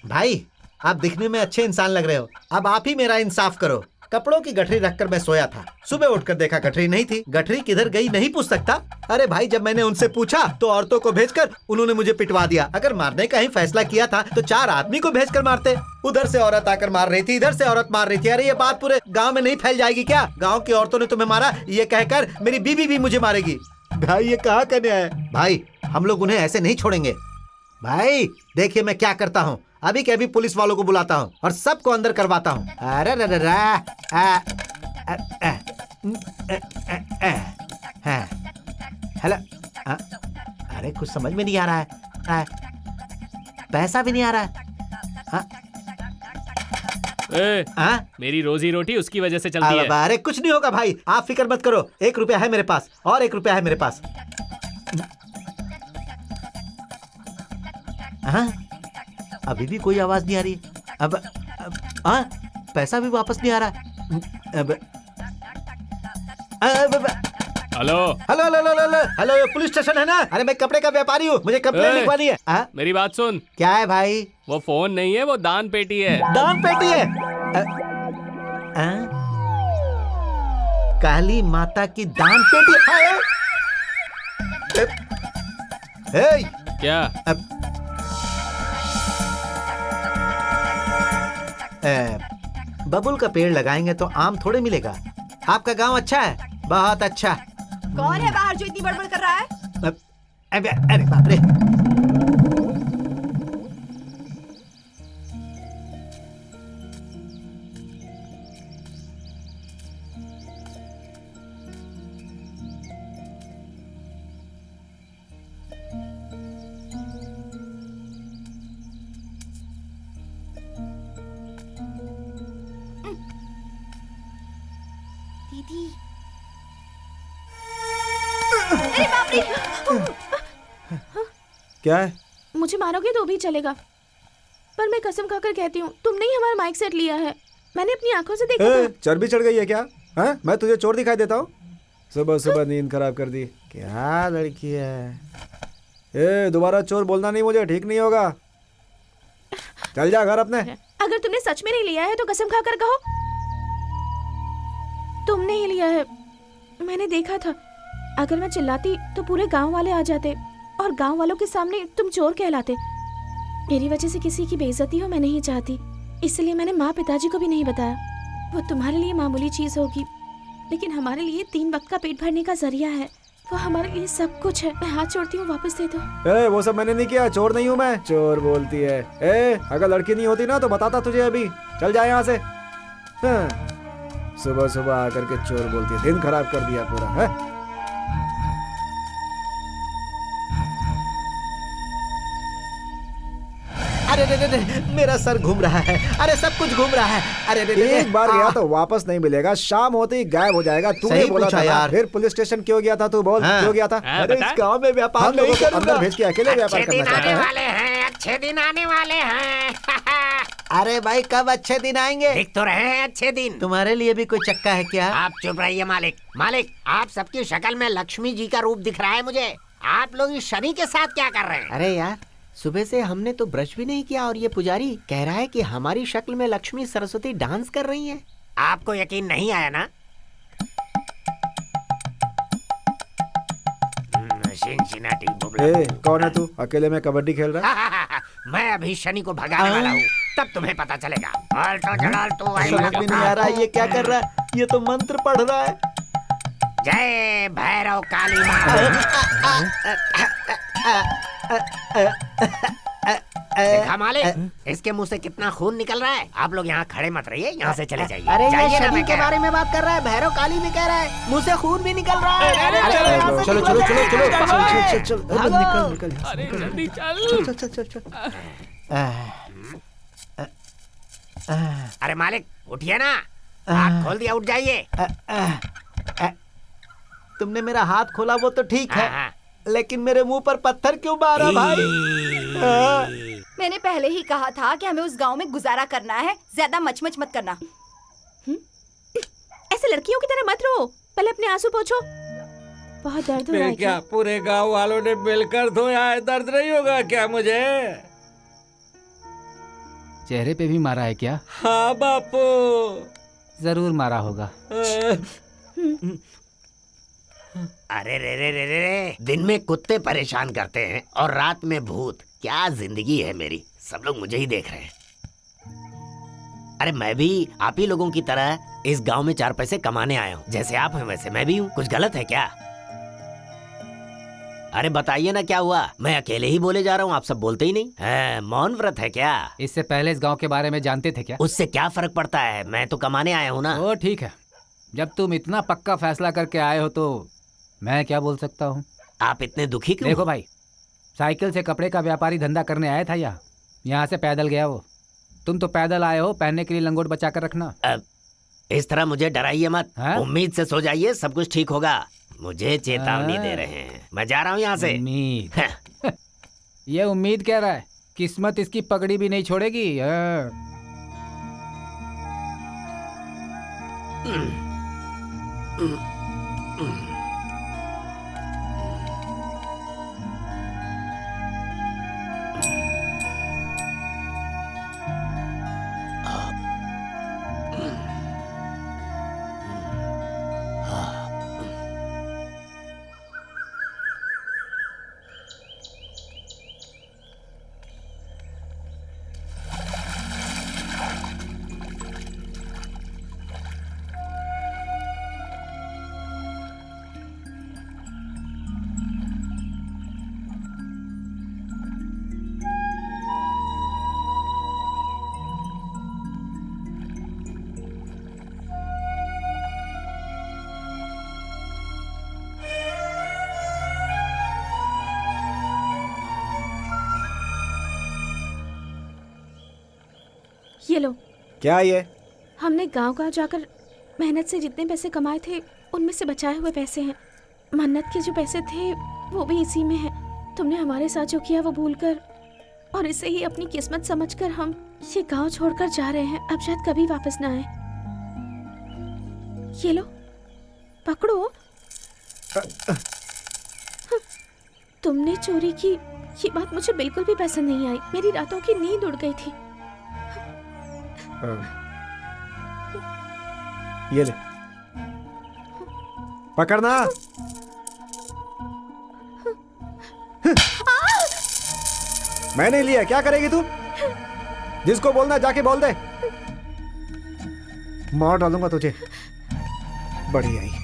भाई आप दिखने में अच्छे इंसान लग रहे हो, अब आप ही मेरा इंसाफ करो। कपड़ों की गठरी रखकर मैं सोया था, सुबह उठकर देखा गठरी नहीं थी। गठरी किधर गई नहीं पूछ सकता। अरे भाई, जब मैंने उनसे पूछा तो औरतों को भेजकर उन्होंने मुझे पिटवा दिया। अगर मारने का ही फैसला किया था तो 4 आदमी को भेजकर मारते। उधर से औरत आकर मार रही थी, इधर से औरत मार रही थी। अरे ये बात पूरे गाँव में नहीं फैल जाएगी क्या? गाँव की औरतों ने तुम्हें मारा ये कहकर मेरी बीवी भी मुझे मारेगी। भाई ये कहाँ करने आए? भाई हम लोग उन्हें ऐसे नहीं छोड़ेंगे। भाई देखिए मैं क्या करता हूँ, अभी के अभी पुलिस वालों को बुलाता हूँ और सबको अंदर करवाता हूँ। अरे हेलो, अरे कुछ समझ में नहीं आ रहा है, पैसा भी नहीं आ रहा है। मेरी रोजी रोटी उसकी वजह से चलती है। अरे कुछ नहीं होगा भाई, आप फिक्र मत करो। 1 रुपया है मेरे पास और 1 रुपया है मेरे पास। हाँ, अभी भी कोई आवाज नहीं आ रही। अब पैसा भी वापस नहीं आ रहा। Hello hello hello hello hello, ये पुलिस स्टेशन है ना? अरे मैं कपड़े का व्यापारी हूँ, मुझे कंप्लेंट लिखवानी है। मेरी बात सुन। क्या है भाई? वो फोन नहीं है, वो दान पेटी है। दान पेटी है? काली माता की दान पेटी है? क्या? बबुल का पेड़ लगाएंगे तो आम थोड़े मिलेगा। आपका गांव अच्छा है, बहुत अच्छा। कौन है बाहर जो इतनी बड़बड़ कर रहा है? अरे बाप रे। क्या है? मुझे मारोगे तो भी चलेगा, पर मैं कसम खाकर कहती हूँ तुमने ही हमारा माइक सेट लिया है। मैंने अपनी आंखों से देखा था। चर्बी चढ़ गई है क्या? हाँ, मैं तुझे चोर दिखाई देता हूँ? सुबह सुबह नींद खराब कर दी। क्या लड़की है? दोबारा चोर बोलना नहीं, मुझे ठीक नहीं होगा। चल जा घर अपने। अगर तुमने सच में नहीं लिया है तो कसम खाकर कहो तुमने ही लिया है। मैंने देखा था, अगर मैं चिल्लाती तो पूरे गांव वाले आ जाते और गांव वालों के सामने तुम चोर कहलाते। मेरी वजह से किसी की बेइज्जती हो मैं नहीं चाहती, इसलिए मैंने माँ पिताजी को भी नहीं बताया। वो तुम्हारे लिए मामूली चीज होगी, लेकिन हमारे लिए 3 वक्त का पेट भरने का जरिया है। वो हमारे लिए सब कुछ है। मैं हाथ जोड़ती हूँ, वापस दे दो। वो सब मैंने नहीं किया, चोर नहीं हूँ मैं। चोर बोलती है। अगर लड़की नहीं होती ना तो बताता तुझे अभी। चल जा यहाँ से। सुबह सुबह आकर के चोर बोलती है, दिन खराब कर दिया पूरा है। अरे रे रे रे, मेरा सर घूम रहा है। अरे सब कुछ घूम रहा है। अरे रे रे, एक बार गया तो वापस नहीं मिलेगा, शाम होते ही गायब हो जाएगा। तूने सही बोला पूछा था यार। फिर पुलिस स्टेशन क्यों गया था? तू बोल क्यों गया था? अरे इस गांव में व्यापार नहीं करूंगा। अंदर भेज के अकेले व्यापार करना चाहता है। वाले हैं, अच्छे दिन आने वाले हैं। अरे भाई कब अच्छे दिन आएंगे? देख तो रहे हैं अच्छे दिन। तुम्हारे लिए भी कोई चक्का है क्या? आप चुप रहिए मालिक। मालिक, आप सबकी शक्ल में लक्ष्मी जी का रूप दिख रहा है मुझे। आप लोग इस शनि के साथ क्या कर रहे हैं? अरे यार, सुबह से हमने तो ब्रश भी नहीं किया और ये पुजारी कह रहा है कि हमारी शक्ल में लक्ष्मी सरस्वती डांस कर रही हैं। आपको यकीन नहीं आया ना? शिनशिनाटी बुबला। कौन है तू? अकेले में कबड्डी खेल रहा है? मैं अभी शनि को भगाने वाला हूँ, तब तुम्हें पता चलेगा। समझ में नहीं आ रहा ये क्या कर रहा है। ये तो मंत्र पढ़ रहा है। जय भैरव काली माँ। देखा मालिक, इसके मुंह से कितना खून निकल रहा है। आप लोग यहाँ खड़े मत रहिए, यहाँ से चले जाइए। अरे जाइए ये ना, शनि मैं के कह बारे में बात कर रहा है, भैरव काली भी कह रहा है, मुंह से खून भी निकल रहा है। चलो चलो चलो चलो चलो, निकल निकल। अरे जल्दी चल। चल चल चल। अरे मालिक उठिए ना, हाथ खोल दिया, उठ जाइए। तुमने मेरा हाथ खोला वो तो ठीक है, हाँ। लेकिन मेरे मुंह पर पत्थर क्यों मारा भाई? मैंने पहले ही कहा था कि हमें उस गांव में गुजारा करना है, ज्यादा मचमच मत करना। ऐसे लड़कियों की तरह मत रो, पहले अपने आंसू पोंछो। बहुत दर्द हो रहा है क्या? पूरे गांव वालों ने मिलकर धोया है, दर्द नहीं होगा क्या मुझे? चेहरे पे भी मारा है क्या? हाँ बापू, जरूर मारा होगा। अरे रे रे रे रे रे, दिन में कुत्ते परेशान करते हैं और रात में भूत। क्या जिंदगी है मेरी, सब लोग मुझे ही देख रहे हैं। अरे मैं भी आप ही लोगों की तरह इस गांव में 4 पैसे कमाने आया हूँ। जैसे आप हैं वैसे मैं भी हूँ। कुछ गलत है क्या? अरे बताइए ना क्या हुआ? मैं अकेले ही बोले जा रहा हूँ, आप सब बोलते ही नहीं हैं। मौन व्रत है क्या? इससे पहले इस गांव के बारे में जानते थे क्या? उससे क्या फर्क पड़ता है, मैं तो कमाने आया हूँ ना। ओ ठीक है, जब तुम इतना पक्का फैसला करके आए हो तो मैं क्या बोल सकता हूँ। आप इतने दुखी क्यों? देखो भाई, साइकिल से कपड़े का व्यापारी धंधा करने आया था यहाँ से पैदल गया वो। तुम तो पैदल आए हो, पहनने के लिए लंगोट बचा कर रखना। इस तरह मुझे डराइए मत। हाँ? उम्मीद से सो जाइए, सब कुछ ठीक होगा। मुझे चेतावनी दे रहे हैं, मैं जा रहा हूँ यहाँ से। उम्मीद ये उम्मीद कह रहा है, किस्मत इसकी पगड़ी भी नहीं छोड़ेगी। ये लो। क्या ये? हमने गांव-गांव जाकर मेहनत से जितने पैसे कमाए थे उनमें से बचाए हुए पैसे हैं। मन्नत के जो पैसे थे वो भी इसी में है। तुमने हमारे साथ जो किया वो भूलकर और इसे ही अपनी किस्मत समझकर हम ये गांव छोड़कर जा रहे हैं। अब शायद कभी वापस ना आए। ये लो, पकड़ो। तुमने चोरी की ये बात मुझे बिल्कुल भी पसंद नहीं आई। मेरी रातों की नींद उड़ गई थी। ये ले, पकड़ना। मैंने लिया, क्या करेगी तू? जिसको बोलना जाके बोल दे, मार डालूंगा तुझे। बढ़िया ही।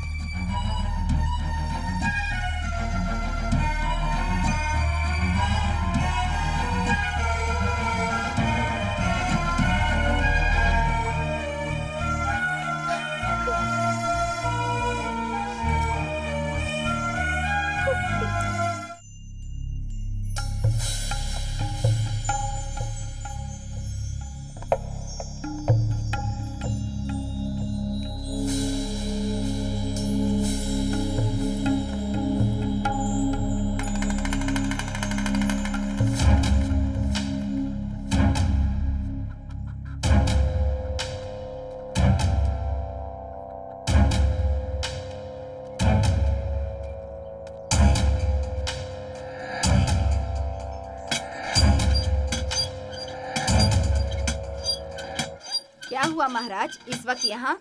क्या हुआ महाराज इस वक्त यहाँ?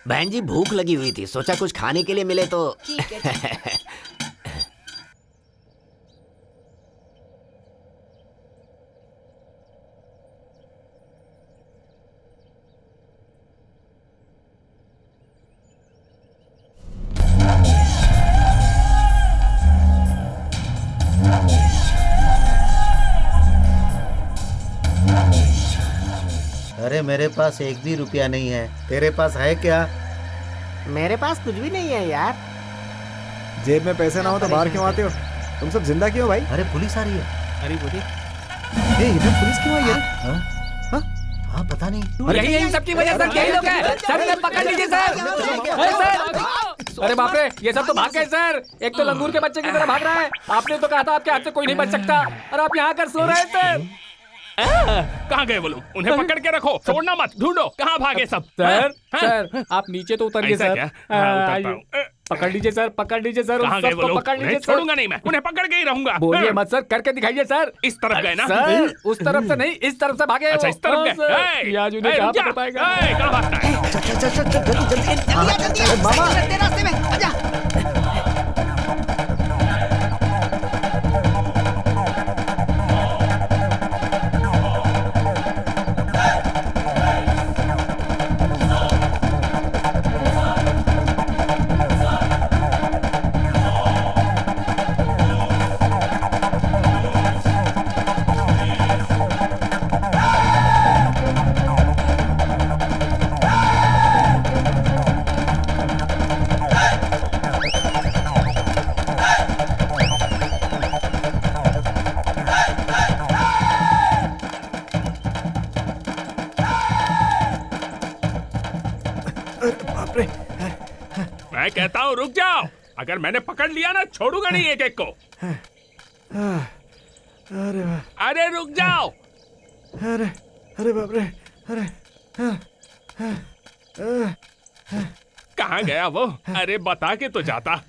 बहन जी भूख लगी हुई थी, सोचा कुछ खाने के लिए मिले तो। ठीक है। अरे मेरे पास एक भी रुपया नहीं है, तेरे पास है क्या? मेरे पास कुछ भी नहीं है यार। जेब में पैसे ना हो तो बाहर क्यों आते हो? तुम सब जिंदा क्यों भाई? अरे पुलिस आ रही है। अरे बोली इधर पुलिस क्यों आई है? हाँ पता नहीं। यही सबकी वजह से यही लोग हैं। सर इन्हें पकड़ लीजिए सर। अरे सर, अरे बाप रे, ये सब तो भाग गए सर। एक तो लंगूर के बच्चे की तरह भाग रहा है। आपने तो कहा था आपके हाथ से कोई नहीं बच सकता, और आप यहाँ कर सो रहे हैं सर। कहाँ गए वो लोग? उन्हें पकड़ के रखो, छोड़ना मत, ढूंढो कहाँ भागे सब। सर हाँ? सर आप नीचे तो उतरिए ऐसा सर। क्या? हाँ, उतरता हूँ। पकड़ लीजिए सर, पकड़ लीजिए सर। कहाँ गए वो लोग? पकड़ लीजिए उन्हें सर। छोड़ूंगा नहीं मैं, उन्हें पकड़ के ही रहूंगा। बोलिए मत सर, करके दिखाइए सर। इस तरफ गए ना? सर उस तरफ से नहीं, इस तरफ से भागे। अच्छा इस तरफ गए। ये आज उन्हें कहाँ पकड़ पाएगा? कहाँ भागता है? मैं कहता हूँ रुक जाओ, अगर मैंने पकड़ लिया ना छोड़ूंगा नहीं एक एक को। अरे रुक जाओ। अरे अरे बाप रे, अरे कहाँ गया वो? अरे बता के तो जाता।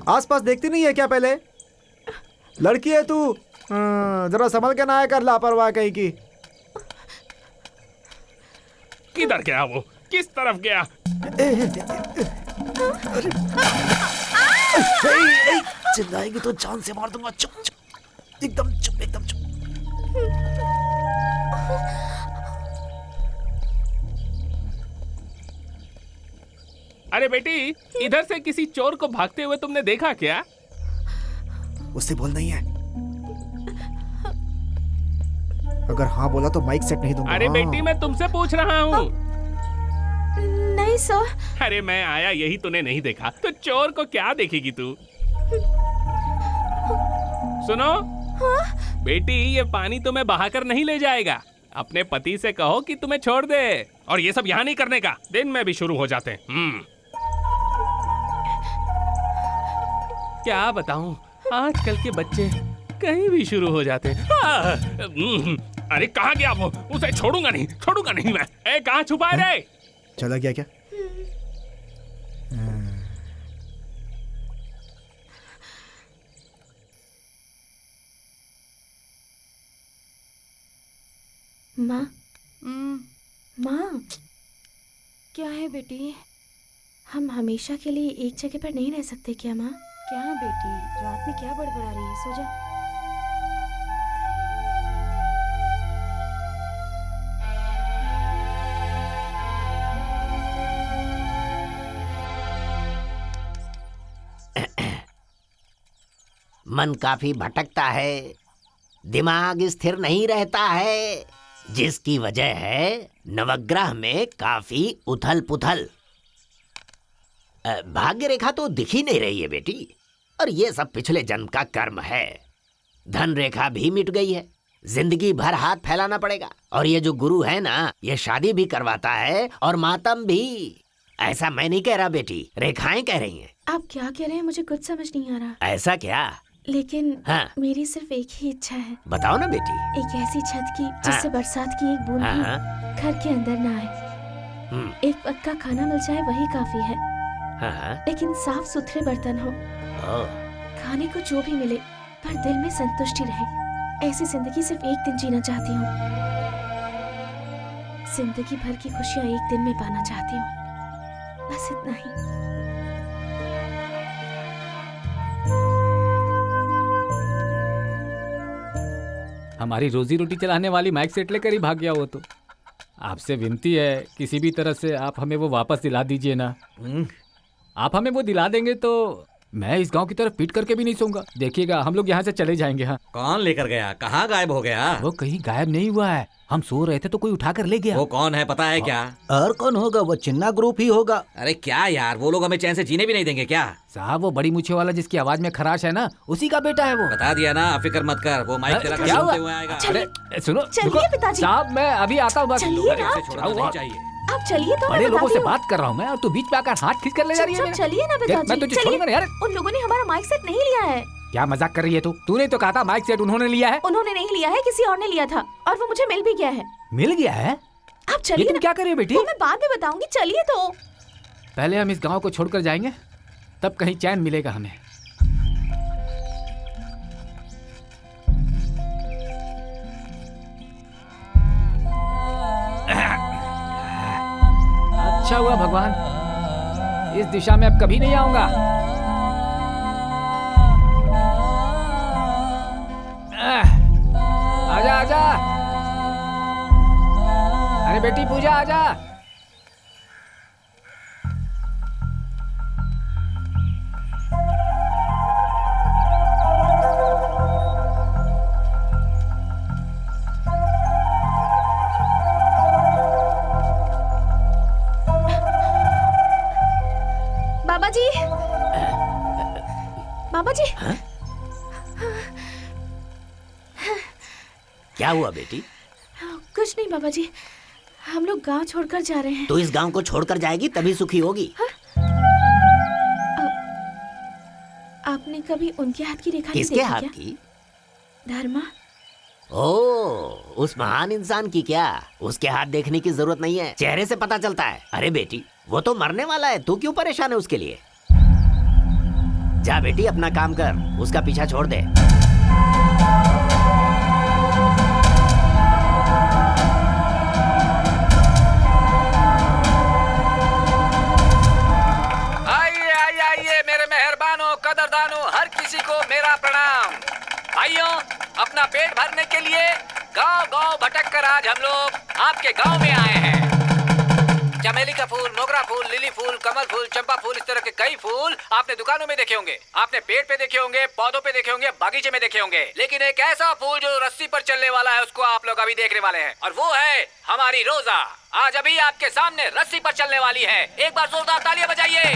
आसपास देखती नहीं है क्या? पहले लड़की है तू, जरा संभल के ना आया कर, लापरवाह कहीं की। किधर गया वो? किस तरफ गया? चिल्लाएगी तो जान से मार दूंगा। चुप चुप, एकदम चुप, एकदम चुप। अरे बेटी, इधर से किसी चोर को भागते हुए तुमने देखा क्या? उससे बोल नहीं है। अगर हाँ बोला तो माइक सेट नहीं दूंगा। अरे बेटी, मैं तुमसे पूछ रहा हूँ। नहीं सर। अरे मैं आया यही तूने नहीं देखा तो चोर को क्या देखेगी तू? सुनो बेटी, ये पानी तुम्हें बहाकर नहीं ले जाएगा। अपने पति से कहो कि तुम्हें छोड़ दे, और ये सब यहाँ नहीं करने का। दिन में भी शुरू हो जाते हैं। क्या बताऊं, आजकल के बच्चे कहीं भी शुरू हो जाते हैं। अरे कहाँ गया वो? उसे छोड़ूंगा नहीं मैं। ए, कहाँ छुपा है रे? चला गया क्या? माँ, माँ, क्या है बेटी? हम हमेशा के लिए एक जगह पर नहीं रह सकते क्या माँ? क्या बेटी, रात में क्या बड़बड़ा रही है? सो जा। मन काफी भटकता है, दिमाग स्थिर नहीं रहता है, जिसकी वजह है नवग्रह में काफी उथल पुथल। भाग्य रेखा तो दिख ही नहीं रही है बेटी, और ये सब पिछले जन्म का कर्म है। धन रेखा भी मिट गई है, जिंदगी भर हाथ फैलाना पड़ेगा। और ये जो गुरु है ना, ये शादी भी करवाता है और मातम भी। ऐसा मैं नहीं कह रहा बेटी, रेखाएं कह रही हैं। आप क्या कह रहे हैं मुझे कुछ समझ नहीं आ रहा। ऐसा क्या? लेकिन हाँ। मेरी सिर्फ एक ही इच्छा है। बताओ ना बेटी। एक ऐसी छत की जिससे बरसात की एक बूंद भी घर के अंदर ना आए। एक वक्त का खाना मिल जाए वही काफी है। लेकिन साफ सुथरे बर्तन हो। खाने को जो भी मिले पर दिल में संतुष्टि रहे। ऐसी जिंदगी सिर्फ एक दिन जीना चाहती हूँ। जिंदगी भर की खुशियाँ एक दिन में पाना चाहती हूँ। बस इतना ही। हमारी रोजी रोटी चलाने वाली माइक सेट लेकर ही भाग गया वो तो। आपसे विनती है, किसी भी तरह से आप हमें वो वापस दिला दीजिए ना। आप हमें वो दिला देंगे तो मैं इस गांव की तरफ पीट करके भी नहीं सोऊंगा। देखिएगा, हम लोग यहाँ से चले जाएंगे। हाँ। कौन लेकर गया? कहाँ गायब हो गया? वो कहीं गायब नहीं हुआ है, हम सो रहे थे तो कोई उठा कर ले गया। वो कौन है पता है क्या? और कौन होगा? वो चिन्ना ग्रुप ही होगा। अरे क्या यार, वो लोग हमें चैन से जीने भी नहीं देंगे क्या? साहब, वो बड़ी मूछे वाला जिसकी आवाज में खराश है ना, उसी का बेटा है वो। बता दिया ना, फिक्र मत कर। वो माइक तेरा क्या हुआ? हुए आएगा। अरे सुनो, चलिए पिताजी। साहब मैं अभी आता हूँ। चलिए ना। छोड़ना नहीं चाहिए। आप चलिए तो। बड़े लोगों से बात कर रहा हूँ मैं, और तू बीच में आकर हाथ खींच कर ले जा रही है। चलिए ना पिताजी। मैं तुझे छोड़ूंगा नहीं यार। उन लोगों ने हमारा माइक सेट नहीं लिया है। क्या मजाक कर रही है तू? तूने तो कहा था माइक सेट उन्होंने लिया है। उन्होंने नहीं लिया है, किसी और ने लिया था, और वो मुझे मिल भी गया है। मिल गया है? आप चलिए। तुम क्या कर रही हो बेटी? वो मैं बाद में बताऊंगी, चलिए तो। पहले हम इस गांव को छोड़कर जाएंगे, तब कहीं चैन मिलेगा हमें। अच्छा हुआ भगवान, इस दिशा में अब कभी नहीं आऊंगा। आजा आजा। अरे बेटी पूजा, आजा। बाबा जी, बाबा जी। क्या हुआ बेटी? कुछ नहीं बाबा जी, हम लोग गांव छोड़कर जा रहे हैं। तो इस गांव को छोड़कर जाएगी तभी सुखी होगी। आपने कभी उनके हाथ की रेखा किसके नहीं देखी हाथ क्या? की? धर्मा। ओह, उस महान इंसान की क्या? उसके हाथ देखने की जरूरत नहीं है, चेहरे से पता चलता है। अरे बेटी, वो तो मरने वाला है, तू क्यों परेशान है उसके लिए? जा बेटी, अपना काम कर, उसका पीछा छोड़ दे। आइए आइए आइए मेरे मेहरबानों, कदरदानों, हर किसी को मेरा प्रणाम। भाइयों, अपना पेट भरने के लिए गांव-गांव भटक कर आज हम लोग आपके गांव में आए हैं। चमेली का फूल, मोगरा फूल, लिली फूल, कमल फूल, चंपा फूल, इस तरह के कई फूल आपने दुकानों में देखे होंगे, आपने पेड़ पे देखे होंगे, पौधों पे देखे होंगे, बागीचे में देखे होंगे, लेकिन एक ऐसा फूल जो रस्सी पर चलने वाला है उसको आप लोग अभी देखने वाले हैं, और वो है हमारी रोजा। आज अभी आपके सामने रस्सी पर चलने वाली है। एक बार जोरदार तालियां बजाइए।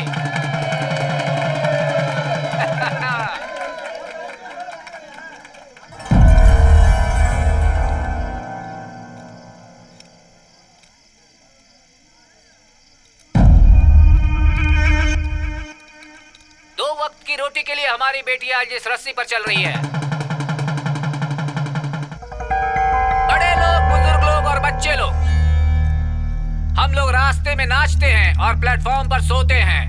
वक्त की रोटी के लिए हमारी बेटी आज इस रस्सी पर चल रही है। बड़े लोग, बुजुर्ग लोग और बच्चे लोग, हम लोग रास्ते में नाचते हैं और प्लेटफॉर्म पर सोते हैं।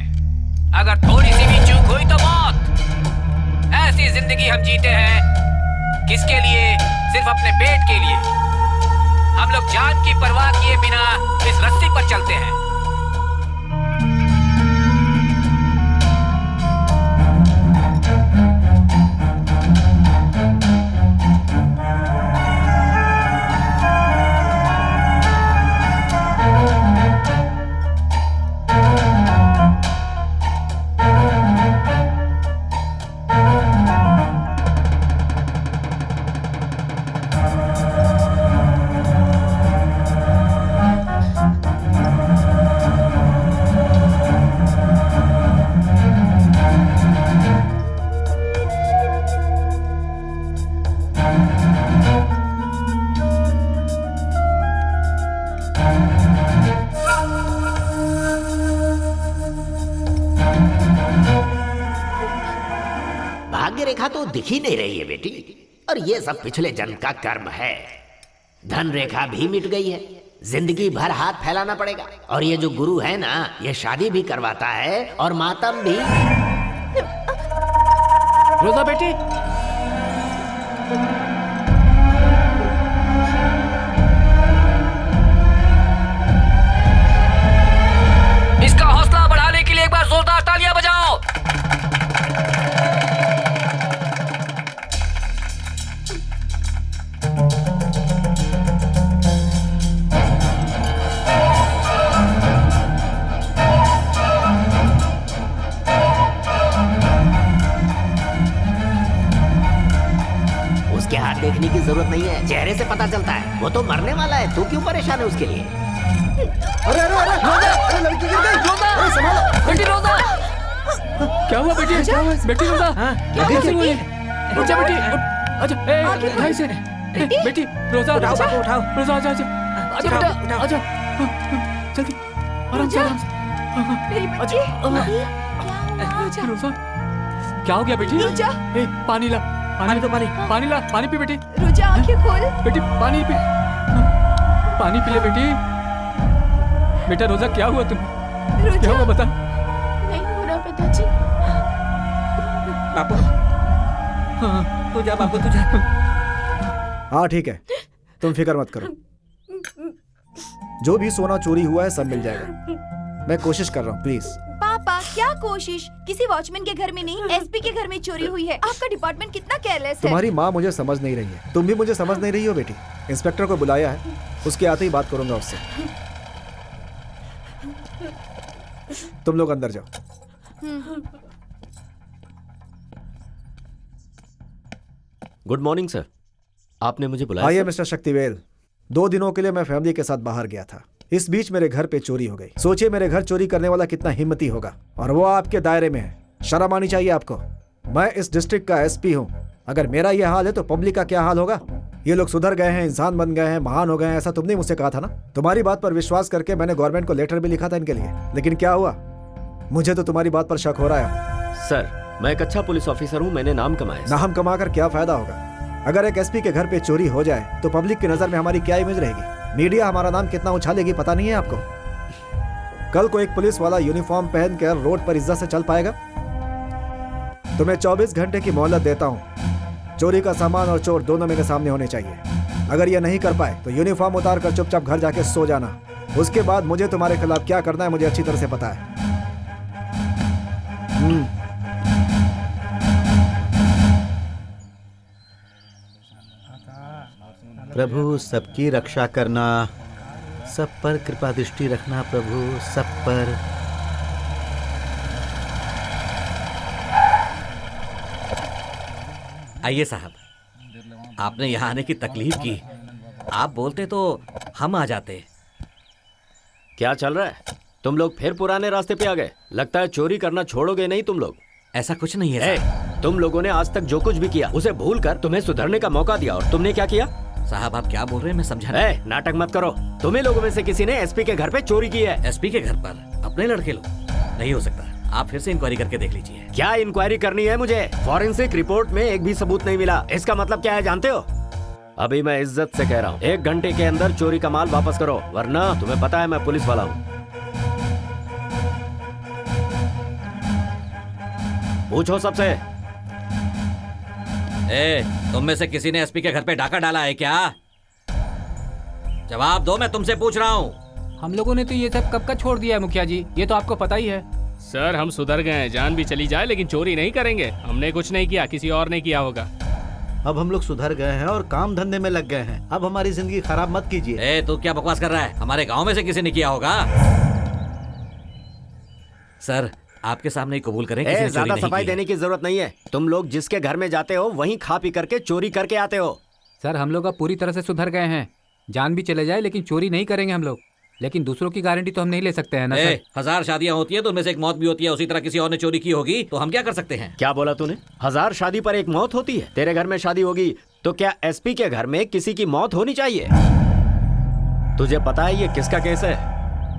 अगर थोड़ी सी भी चूक हुई तो मौत। ऐसी जिंदगी हम जीते हैं। किसके लिए? सिर्फ अपने पेट के लिए। हम लोग जान की परवाह किए बिना इस रस्सी पर चलते हैं। दिख ही नहीं रही है बेटी, और ये सब पिछले जन्म का कर्म है। धन रेखा भी मिट गई है, जिंदगी भर हाथ फैलाना पड़ेगा। और ये जो गुरु है ना, ये शादी भी करवाता है और मातम भी। रोजा बेटी, इसका हौसला बढ़ाने के लिए एक बार जोरदार तालियां बजाओ। देखने की जरूरत नहीं है, चेहरे से पता चलता है। वो तो मरने वाला है, तू क्यों परेशान है उसके लिए? अरे अरे अरे रोजा, अरे लड़की गिर गई। रोजा, अरे संभालो बेटी। रोजा, क्या हुआ बेटी? क्या हुआ बेटी? रोजा, कैसे हुई? उठ बेटी, अच्छा भाई से बेटी। रोजा, उठाओ। रोजा, आजा बेटा, आजा जल्दी, आराम से, आराम से। मेरी बच्ची, रोजा, क्या हो गया बेटी? पानी ला, पानी तो पानी ला, पानी पी बेटी। रोजा, आंखें खोल बेटी, पानी पी, पानी पी ले बेटी। बेटा रोजा, क्या हुआ तुम्हें? क्या हुआ बता। नहीं हो रहा पिताजी। बापू, तू जा बापू, तू जा। हाँ ठीक है, तुम फिक्र मत करो। जो भी सोना चोरी हुआ है सब मिल जाएगा। मैं कोशिश कर रहा हूँ, प्लीज। पापा, क्या कोशिश? किसी वॉचमैन के घर में नहीं, एसपी के घर में चोरी हुई है। आपका डिपार्टमेंट कितना केयरलेस है। तुम्हारी माँ मुझे समझ नहीं रही है, तुम भी मुझे समझ नहीं रही हो बेटी। इंस्पेक्टर को बुलाया है, उसके आते ही बात करूंगा उससे। तुम लोग अंदर जाओ। गुड मॉर्निंग सर, आपने मुझे बुलाया? आइए मिस्टर शक्तिवेल। 2 दिनों के लिए मैं फैमिली के साथ बाहर गया था। इस बीच मेरे घर पे चोरी हो गई। सोचिए मेरे घर चोरी करने वाला कितना हिम्मती होगा, और वो आपके दायरे में है। शर्म आनी चाहिए आपको। मैं इस डिस्ट्रिक्ट का एसपी हूँ। अगर मेरा ये हाल है तो पब्लिक का क्या हाल होगा? ये लोग सुधर गए हैं, इंसान बन गए हैं, महान हो गए हैं, ऐसा तुमने मुझसे कहा था ना। तुम्हारी बात पर विश्वास करके मैंने गवर्नमेंट को लेटर भी लिखा था इनके लिए, लेकिन क्या हुआ? मुझे तो तुम्हारी बात पर शक हो रहा है। सर, मैं एक अच्छा पुलिस ऑफिसर हूँ, मैंने नाम कमाया। नाम कमाकर क्या फायदा होगा? अगर एक एसपी के घर पे चोरी हो जाए तो पब्लिक की नजर में हमारी क्या इमेज रहेगी? मीडिया हमारा नाम कितना उछालेगी पता नहीं है आपको? कल को एक पुलिस वाला यूनिफॉर्म पहनकर रोड पर इज्जत से चल पाएगा? तुम्हें 24 घंटे की मोहलत देता हूं। चोरी का सामान और चोर दोनों मेरे सामने होने चाहिए। अगर ये नहीं कर पाए तो यूनिफॉर्म उतार कर चुपचाप घर जाके सो जाना। उसके बाद मुझे तुम्हारे खिलाफ क्या करना है मुझे अच्छी तरह से पता है। प्रभु सबकी रक्षा करना, सब पर कृपा दृष्टि रखना प्रभु, सब पर। आइए साहब, आपने यहाँ आने की तकलीफ की। आप बोलते तो हम आ जाते। क्या चल रहा है? तुम लोग फिर पुराने रास्ते पे आ गए। लगता है चोरी करना छोड़ोगे नहीं तुम लोग। ऐसा कुछ नहीं है साहब। तुम लोगों ने आज तक जो कुछ भी किया उसे भूलकर तुम्हें सुधरने का मौका दिया, और तुमने क्या किया? साहब आप क्या बोल रहे हैं, मैं समझा नहीं। नाटक मत करो। तुम्हें लोगों में से किसी ने एसपी के घर पे चोरी की है। एसपी के घर पर अपने लड़के लोग? नहीं हो सकता, आप फिर से इंक्वायरी करके देख लीजिए। क्या इंक्वायरी करनी है मुझे? फॉरेंसिक रिपोर्ट में एक भी सबूत नहीं मिला। इसका मतलब क्या है जानते हो? अभी मैं इज्जत से कह रहा हूँ, 1 घंटे के अंदर चोरी का माल वापस करो, वरना तुम्हें पता है मैं पुलिस वाला हूँ। पूछो सबसे। तुम में से किसी ने एसपी के घर पे डाका डाला है क्या? जवाब दो, मैं तुमसे पूछ रहा हूँ। हम लोगों ने तो ये सब कब का छोड़ दिया है मुखिया जी, ये तो आपको पता ही है। सर हम सुधर गए हैं, जान भी चली जाए लेकिन चोरी नहीं करेंगे। हमने कुछ नहीं किया, किसी और ने किया होगा। अब हम लोग सुधर गए हैं और काम धंधे में लग गए हैं। अब हमारी जिंदगी खराब मत कीजिए। तू क्या बकवास कर रहा है? हमारे गांव में से किसी ने किया होगा। सर आपके सामने ही कबूल करें, किसी ने चोरी ज्यादा नहीं सफाई की है। देने की जरूरत नहीं है। तुम लोग जिसके घर में जाते हो वहीं खा पी करके चोरी करके आते हो। सर हम लोग अब पूरी तरह से सुधर गए हैं। जान भी चले जाए लेकिन चोरी नहीं करेंगे हम लोग। लेकिन दूसरों की गारंटी तो हम नहीं ले सकते हैं ना सर। 1000 शादियां होती है तो उनमें से एक मौत भी होती है। उसी तरह किसी और ने चोरी की होगी तो हम क्या कर सकते हैं? क्या बोला तूने? 1000 शादी पर एक मौत होती है? तेरे घर में शादी होगी तो क्या एसपी के घर में किसी की मौत होनी चाहिए? तुझे पता है ये किसका केस है?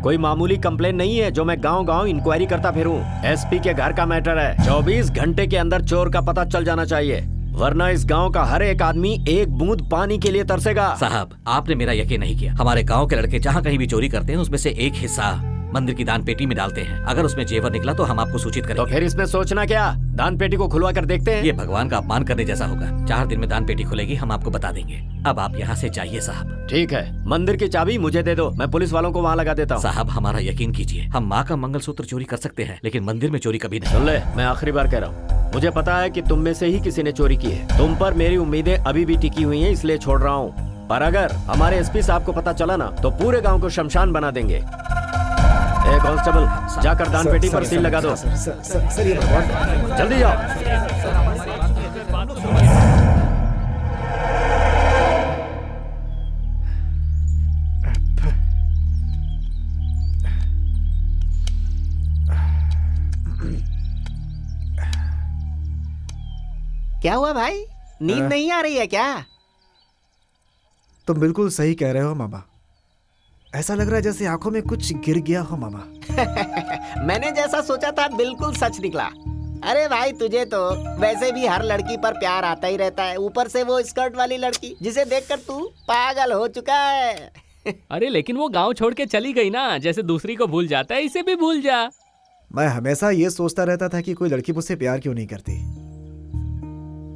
कोई मामूली कंप्लेन नहीं है जो मैं गांव-गांव इंक्वायरी करता फिरूं। एसपी के घर का मैटर है। 24 घंटे के अंदर चोर का पता चल जाना चाहिए, वरना इस गांव का हर एक आदमी एक बूंद पानी के लिए तरसेगा। साहब आपने मेरा यकीन नहीं किया। हमारे गांव के लड़के जहाँ कहीं भी चोरी करते हैं उसमें से एक हिस्सा मंदिर की दान पेटी में डालते हैं। अगर उसमें जेवर निकला तो हम आपको सूचित करेंगे। तो फिर इसमें सोचना क्या? दान पेटी को खुलवा कर देखते हैं। ये भगवान का अपमान करने जैसा होगा। 4 दिन में दान पेटी खुलेगी, हम आपको बता देंगे। अब आप यहाँ से जाइए साहब। ठीक है, मंदिर की चाबी मुझे दे दो, मैं पुलिस वालों को वहाँ लगा देता हूँ। साहब हमारा यकीन कीजिए, हम माँ का मंगलसूत्र चोरी कर सकते हैं लेकिन मंदिर में चोरी कभी नहीं। सुन ले, मैं आखिरी बार कह रहा हूँ, मुझे पता है कि तुम में से ही किसी ने चोरी की है। तुम पर मेरी उम्मीदें अभी भी टिकी हुई हैं, इसलिए छोड़ रहा हूँ। पर अगर हमारे एसपी साहब को पता चला ना तो पूरे गांव को शमशान बना देंगे। कांस्टेबल जाकर दान पेटी पर सील लगा दो। सर ये भगवान, जल्दी जाओ। क्या हुआ भाई, नींद नहीं आ रही है क्या? तुम बिल्कुल सही कह रहे हो मामा। ऐसा लग रहा है जैसे आंखों में कुछ गिर गया हो मामा। मैंने जैसा सोचा था बिल्कुल सच निकला। अरे भाई तुझे तो वैसे भी हर लड़की पर प्यार आता ही रहता है, ऊपर से वो स्कर्ट वाली लड़की जिसे देखकर तू पागल हो चुका है। अरे लेकिन वो गांव छोड़ के चली गई ना, जैसे दूसरी को भूल जाता है इसे भी भूल जा। मैं हमेशा ये सोचता रहता था कि कोई लड़की मुझसे प्यार क्यों नहीं करती।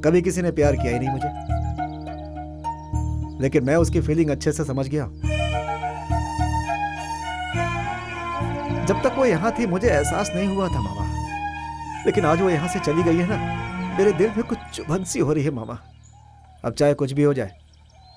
कभी किसी ने प्यार किया ही नहीं मुझे, लेकिन मैं उसकी फीलिंग अच्छे से समझ गया। जब तक वो यहाँ थी मुझे एहसास नहीं हुआ था मामा, लेकिन आज वो यहाँ से चली गई है ना, मेरे दिल में कुछ चुभन सी हो रही है मामा। अब चाहे कुछ भी हो जाए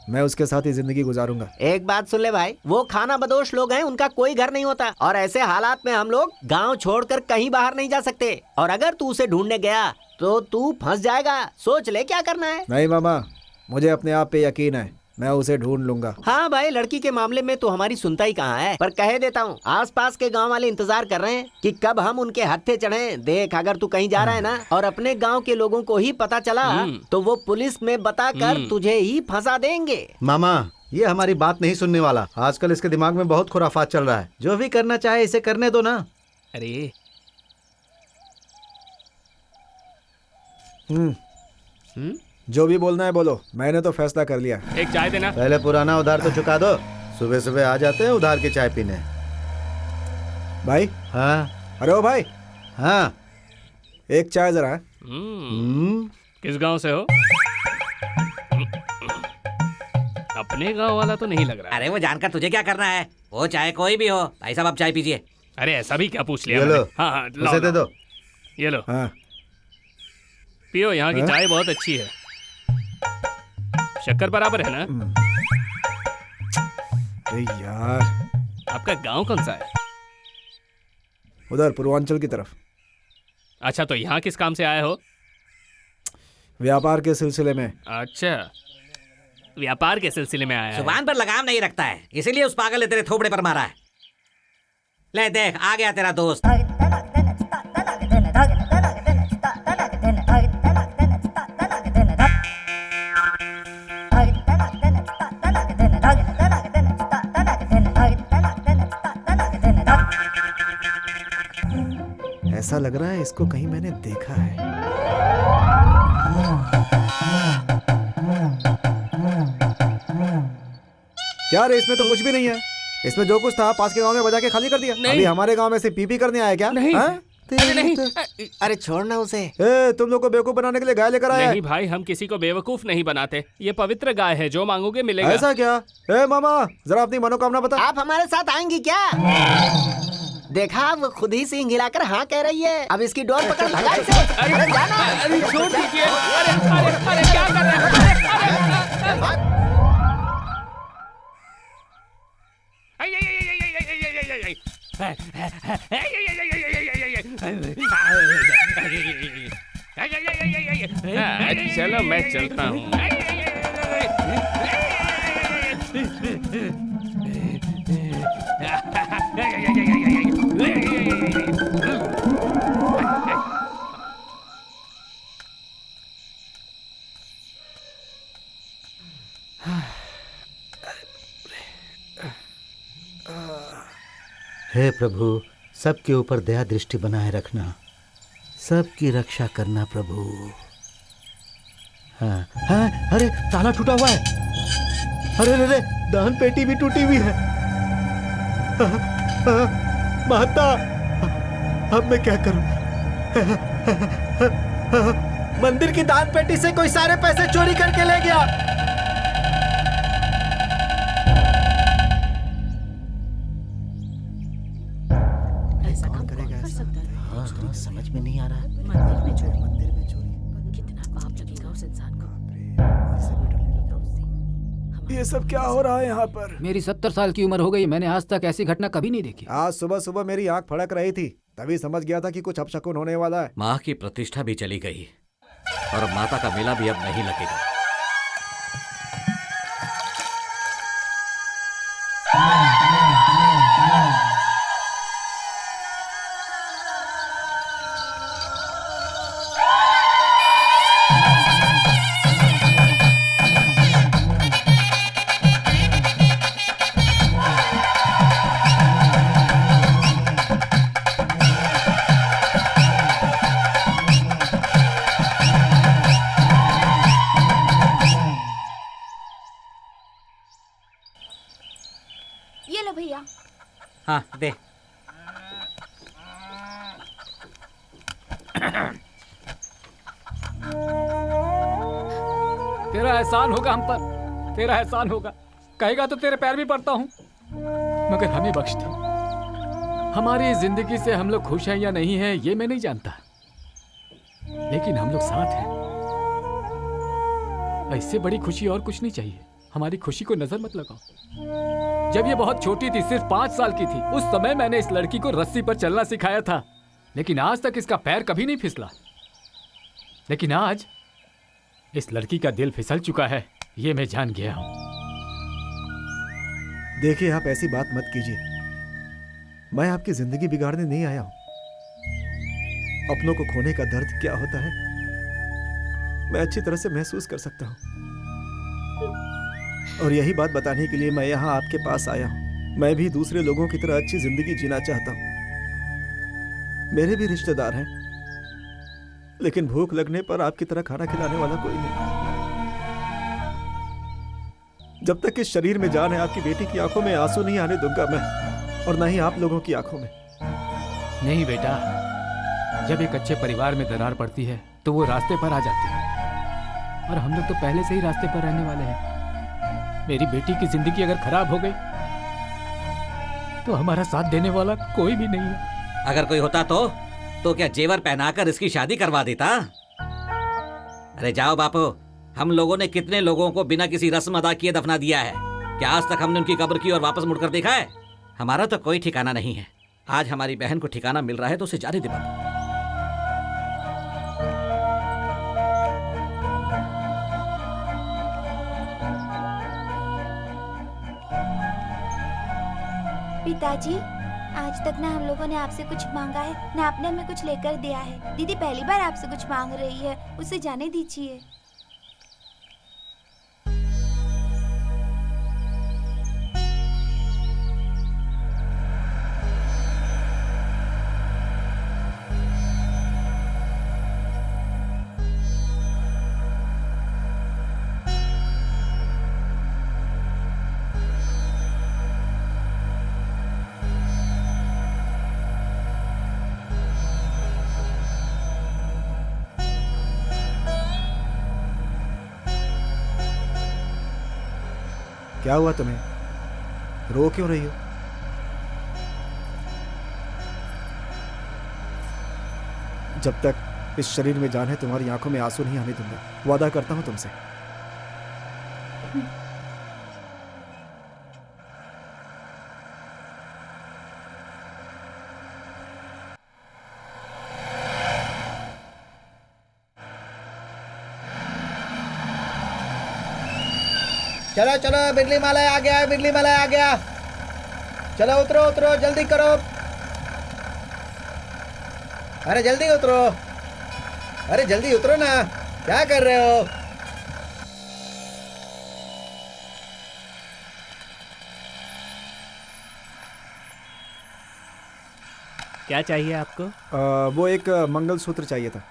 मैं उसके साथ ही जिंदगी गुजारूंगा। एक बात सुन ले भाई, वो खाना बदोश लोग हैं, उनका कोई घर नहीं होता, और ऐसे हालात में हम लोग गांव छोड़कर कहीं बाहर नहीं जा सकते। और अगर तू उसे ढूंढने गया तो तू फंस जाएगा। सोच ले क्या करना है। नहीं मामा, मुझे अपने आप पे यकीन है, मैं उसे ढूंढ लूंगा। हाँ भाई, लड़की के मामले में तो हमारी सुनता ही कहाँ है। पर कह देता हूँ, आसपास के गांव वाले इंतजार कर रहे हैं कि कब हम उनके हत्थे चढ़े। देख, अगर तू कहीं जा रहा है ना और अपने गांव के लोगों को ही पता चला तो वो पुलिस में बताकर तुझे ही फंसा देंगे। मामा ये हमारी बात नहीं सुनने वाला। आजकल इसके दिमाग में बहुत खुराफात चल रहा है। जो भी करना चाहे इसे करने दो ना। अरे जो भी बोलना है बोलो, मैंने तो फैसला कर लिया। एक चाय देना। पहले पुराना उधार तो चुका दो। सुबह सुबह आ जाते हैं उधार की चाय पीने। भाई। हाँ। अरे ओ भाई। हाँ। एक चाय जरा। किस गांव से हो? अपने गांव वाला तो नहीं लग रहा। अरे वो जानकर तुझे क्या करना है, वो चाहे कोई भी हो। भाई साहब आप चाय पीजिए। अरे ऐसा भी क्या पूछ लिया? ये लो। हाँ हाँ उसे दे दो। ये लो। हाँ। पियो, यहाँ की चाय बहुत अच्छी है। शक्कर बराबर है ना? अरे यार, आपका गांव कौन सा है? उधर पूर्वांचल की तरफ। अच्छा, तो यहाँ किस काम से आए हो? व्यापार के सिलसिले में। अच्छा, व्यापार के सिलसिले में आया है। जुबान पर लगाम नहीं रखता है, इसीलिए उस पागल ने तेरे थोबड़े पर मारा है। ले देख, आ गया तेरा दोस्त। ऐसा लग रहा है इसको कहीं मैंने देखा है। क्या रे, इसमें तो कुछ भी नहीं है। इसमें जो कुछ था पास के गांव में बजा के खाली कर दिया। अभी हमारे गांव में से पीपी करने आया क्या? नहीं। हाँ? नहीं। अरे छोड़ना उसे। ए, तुम लोग को बेवकूफ बनाने के लिए गाय लेकर आया नहीं भाई, हम किसी को बेवकूफ नहीं बनाते। ये पवित्र गाय है, जो मांगोगे मिलेगा। ऐसा क्या? ए मामा, जरा अपनी मनोकामना बता। आप हमारे साथ आएंगी क्या? देखा, वो खुद ही सिंह हिलाकर हाँ कह रही है। अब इसकी डोर पकड़ भगा इसे। अरे जाना। अरे छोड़ दीजिए। अरे क्या कर रहे हैं? चलो मैं चलता हूँ। हे प्रभु, सबके ऊपर दया दृष्टि बनाए रखना, सबकी रक्षा करना प्रभु। हाँ हाँ, अरे ताला टूटा हुआ है। अरे अरे, दान पेटी भी टूटी हुई है। महता, अब मैं क्या करूं? मंदिर की दान पेटी से कोई सारे पैसे चोरी करके ले गया। ऐसा काम कौन कर सकता है? हाँ, समझ में नहीं आ रहा। मंदिर में चोरी, कितना पाप लगेगा उस इंसान को। ये सब क्या हो रहा है यहाँ पर? मेरी 70 साल की उम्र हो गई, मैंने आज तक ऐसी घटना कभी नहीं देखी। आज सुबह सुबह मेरी आंख फड़क रही थी, तभी समझ गया था कि कुछ अपशकुन होने वाला है। माँ की प्रतिष्ठा भी चली गई और माता का मेला भी अब नहीं लगेगा। ये लो भैया। हाँ दे। तेरा एहसान होगा हम पर, तेरा एहसान होगा। कहेगा तो तेरे पैर भी पड़ता हूँ, मगर हमें बख्श दे। हमारी जिंदगी से हम लोग खुश हैं या नहीं हैं ये मैं नहीं जानता, लेकिन हम लोग साथ हैं। इससे बड़ी खुशी और कुछ नहीं चाहिए। हमारी खुशी को नजर मत लगाओ। जब ये बहुत छोटी थी, सिर्फ 5 साल की थी, उस समय मैंने इस लड़की को रस्सी पर चलना सिखाया था, लेकिन आज तक इसका पैर कभी नहीं फिसला। लेकिन आज इस लड़की का दिल फिसल चुका है, ये मैं जान गया हूं। देखिए, आप ऐसी बात मत कीजिए। मैं आपकी जिंदगी बिगाड़ने नहीं आया हूं। अपनों को खोने का दर्द क्या होता है मैं अच्छी तरह से महसूस कर सकता हूं, और यही बात बताने के लिए मैं यहाँ आपके पास आया हूँ। मैं भी दूसरे लोगों की तरह अच्छी जिंदगी जीना चाहता हूँ। मेरे भी रिश्तेदार हैं, लेकिन भूख लगने पर आपकी तरह खाना खिलाने वाला कोई नहीं। जब तक इस शरीर में जान है, आपकी बेटी की आंखों में आंसू नहीं आने दूंगा मैं, और न ही आप लोगों की आंखों में। नहीं बेटा, जब एक अच्छे परिवार में दरार पड़ती है तो वो रास्ते पर आ जाती है, और हम लोग तो पहले से ही रास्ते पर रहने वाले हैं। मेरी बेटी की जिंदगी अगर खराब हो गई तो हमारा साथ देने वाला कोई भी नहीं है। अगर कोई होता तो क्या जेवर पहनाकर इसकी शादी करवा देता? अरे जाओ बापू, हम लोगों ने कितने लोगों को बिना किसी रस्म अदा किए दफना दिया है। क्या आज तक हमने उनकी कब्र की और वापस मुड़कर देखा है? हमारा तो कोई ठिकाना नहीं है। आज हमारी बहन को ठिकाना मिल रहा है तो उसे जाने दे बाबू। पिताजी, आज तक ना हम लोगों ने आपसे कुछ मांगा है ना आपने हमें कुछ लेकर दिया है। दीदी पहली बार आपसे कुछ मांग रही है, उसे जाने दीजिए। क्या हुआ तुम्हें? रो क्यों रही हो? जब तक इस शरीर में जान है तुम्हारी आंखों में आंसू नहीं आने दूंगा, वादा करता हूं तुमसे। चलो चलो, बिजली माला आ गया है, बिजली माला आ गया। चलो उतरो उतरो, जल्दी करो। अरे जल्दी उतरो, अरे जल्दी उतरो ना, क्या कर रहे हो? क्या चाहिए आपको? वो एक मंगलसूत्र चाहिए था।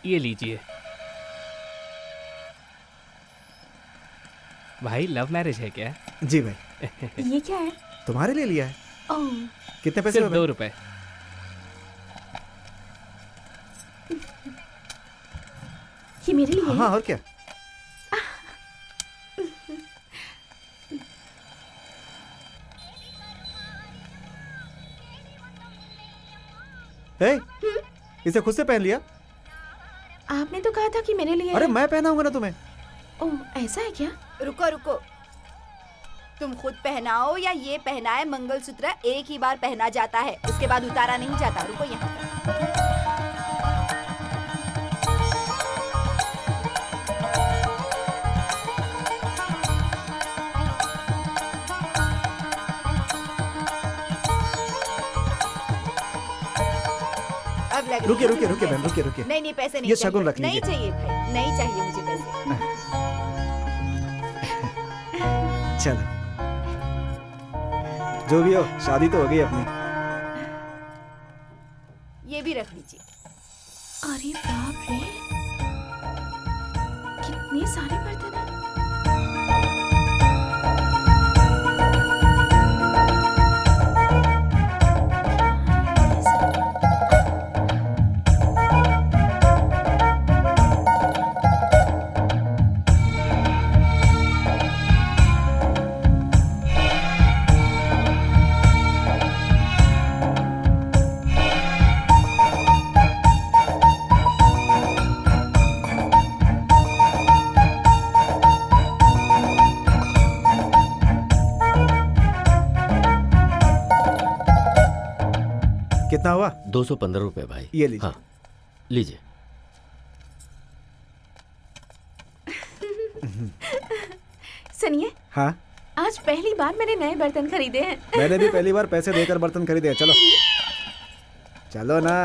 ये लीजिए। भाई लव मैरिज है क्या? जी भाई। ये क्या है? तुम्हारे लिए लिया है। ओह, कितने पैसे? सिर्फ 2 रुपए। ये मेरे लिए हाँ है? और क्या। ए, इसे खुद से पहन लिया? आपने तो कहा था कि मेरे लिए अरे है। मैं पहनाऊंगा ना तुम्हें। ओह, ऐसा है क्या? रुको रुको, तुम खुद पहनाओ या ये पहनाए, मंगलसूत्र एक ही बार पहना जाता है, उसके बाद उतारा नहीं जाता। रुको यहाँ पर। अब लग रुकिए रही है रुकिए रुकिए पैसे। बहन, रुकिए रुकिए। नहीं नहीं, पैसे नहीं ये चाहिए। शगुन रख नहीं लीजिए। चाहिए भाई, नहीं चाहिए मुझे पैसे। चलो, जो भी हो, शादी तो हो गई अपनी। ये भी रख लीजिए। अरे बाप रे, कितने सारे बर्तन हैं। कितना हुआ? 215 रुपए भाई। ये लीजिए। हाँ लीजिए। सुनिए, हाँ, आज पहली बार मैंने नए बर्तन खरीदे हैं। मैंने भी पहली बार पैसे देकर बर्तन खरीदे हैं। चलो चलो ना।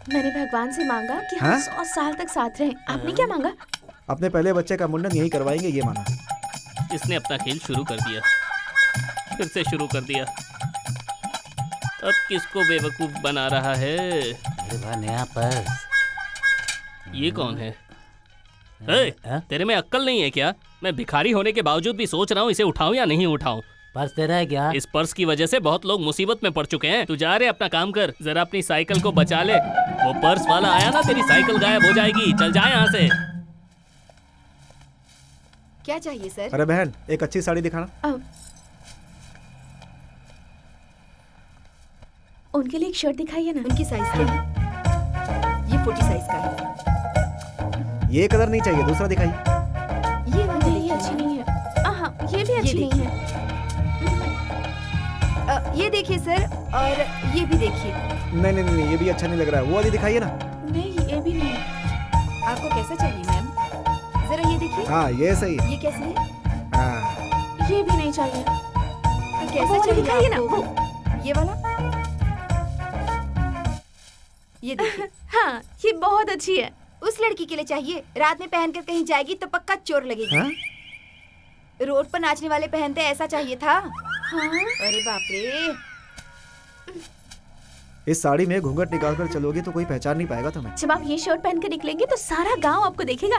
मैंने भगवान से मांगा कि हम हाँ? 100 साल तक साथ रहें। आपने क्या मांगा? अपने पहले बच्चे का मुंडन यही करवाएंगे, ये माना। इसने अपना खेल शुरू कर दिया, फिर से शुरू कर दिया। अब किसको बेवकूफ बना रहा है? नया पर्स। ये कौन है? ए, तेरे में अक्ल नहीं है क्या? मैं भिखारी होने के बावजूद भी सोच रहा हूँ इसे उठाऊं या नहीं उठाऊं। पर्स तेरा है क्या? इस पर्स की वजह से बहुत लोग मुसीबत में पड़ चुके हैं। तू जा रे, अपना काम कर, जरा अपनी साइकिल को बचा ले। वो पर्स वाला आया ना, तेरी साइकिल गायब हो जाएगी। चल जा यहाँ से। क्या चाहिए सर? अरे बहन, एक अच्छी साड़ी दिखाना। उनके लिए एक शर्ट दिखाइए ना। उनकी साइज क्या है? ये 40 साइज का है। ये कलर नहीं चाहिए, दूसरा दिखाइए। अच्छी नहीं है। ये देखिए सर, और ये भी देखिए। नहीं नहीं नहीं, ये भी अच्छा नहीं लग रहा है। वो वाली दिखाइए ना। नहीं, ये भी नहीं। आपको कैसा चाहिए मैम? जरा ये देखिए। हाँ, ये सही है। ये कैसे है? हाँ। ये भी नहीं चाहिए। तो कैसा वो चाहिए दिखाइए ना, आपको? ये वाला? ये देखिए। हाँ, ये बहुत अच्छी है। उस लड़की के लिए चाहिए, रात में पहनकर कहीं जाएगी तो पक्का चोर लगेगी। हाँ? रोड पर नाचने वाले पहनते ऐसा चाहिए था। हाँ? अरे बाप रे। इस साड़ी में घूंघट निकाल कर चलोगी तो कोई पहचान नहीं पाएगा तुम्हें। जब आप ये शर्ट पहन कर निकलेंगे तो सारा गांव आपको देखेगा।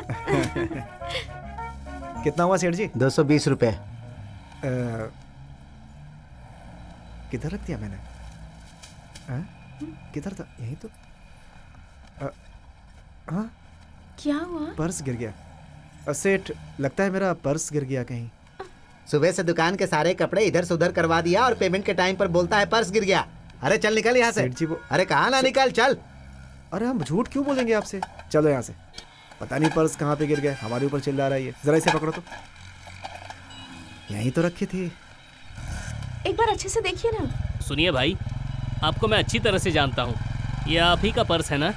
कितना हुआ सेठ जी? 220 रुपए। किधर रख दिया मैंने? हाँ? किधर था? यहीं तो। हाँ? क्या हुआ? पर्स गिर गया। सेठ, लगता है मेरा पर्स गिर गया कहीं। सुबह से दुकान के सारे कपड़े इधर से उधर करवा दिया और पेमेंट के टाइम पर बोलता है पर्स गिर गया। अरे चल निकल यहाँ से। सेठ जी वो। अरे कहाँ ना निकल, चल। अरे हम झूठ क्यों बोलेंगे आपसे? चलो यहाँ से। पता नहीं पर्स कहाँ पे गिर गया, हमारे ऊपर चिल्ला रहा है ये। जरा इसे पकड़ो तो। यहीं तो रखी थी। एक बार अच्छे से देखिए ना। सुनिए भाई, आपको मैं अच्छी तरह से जानता हूँ, ये आप ही का पर्स है ना?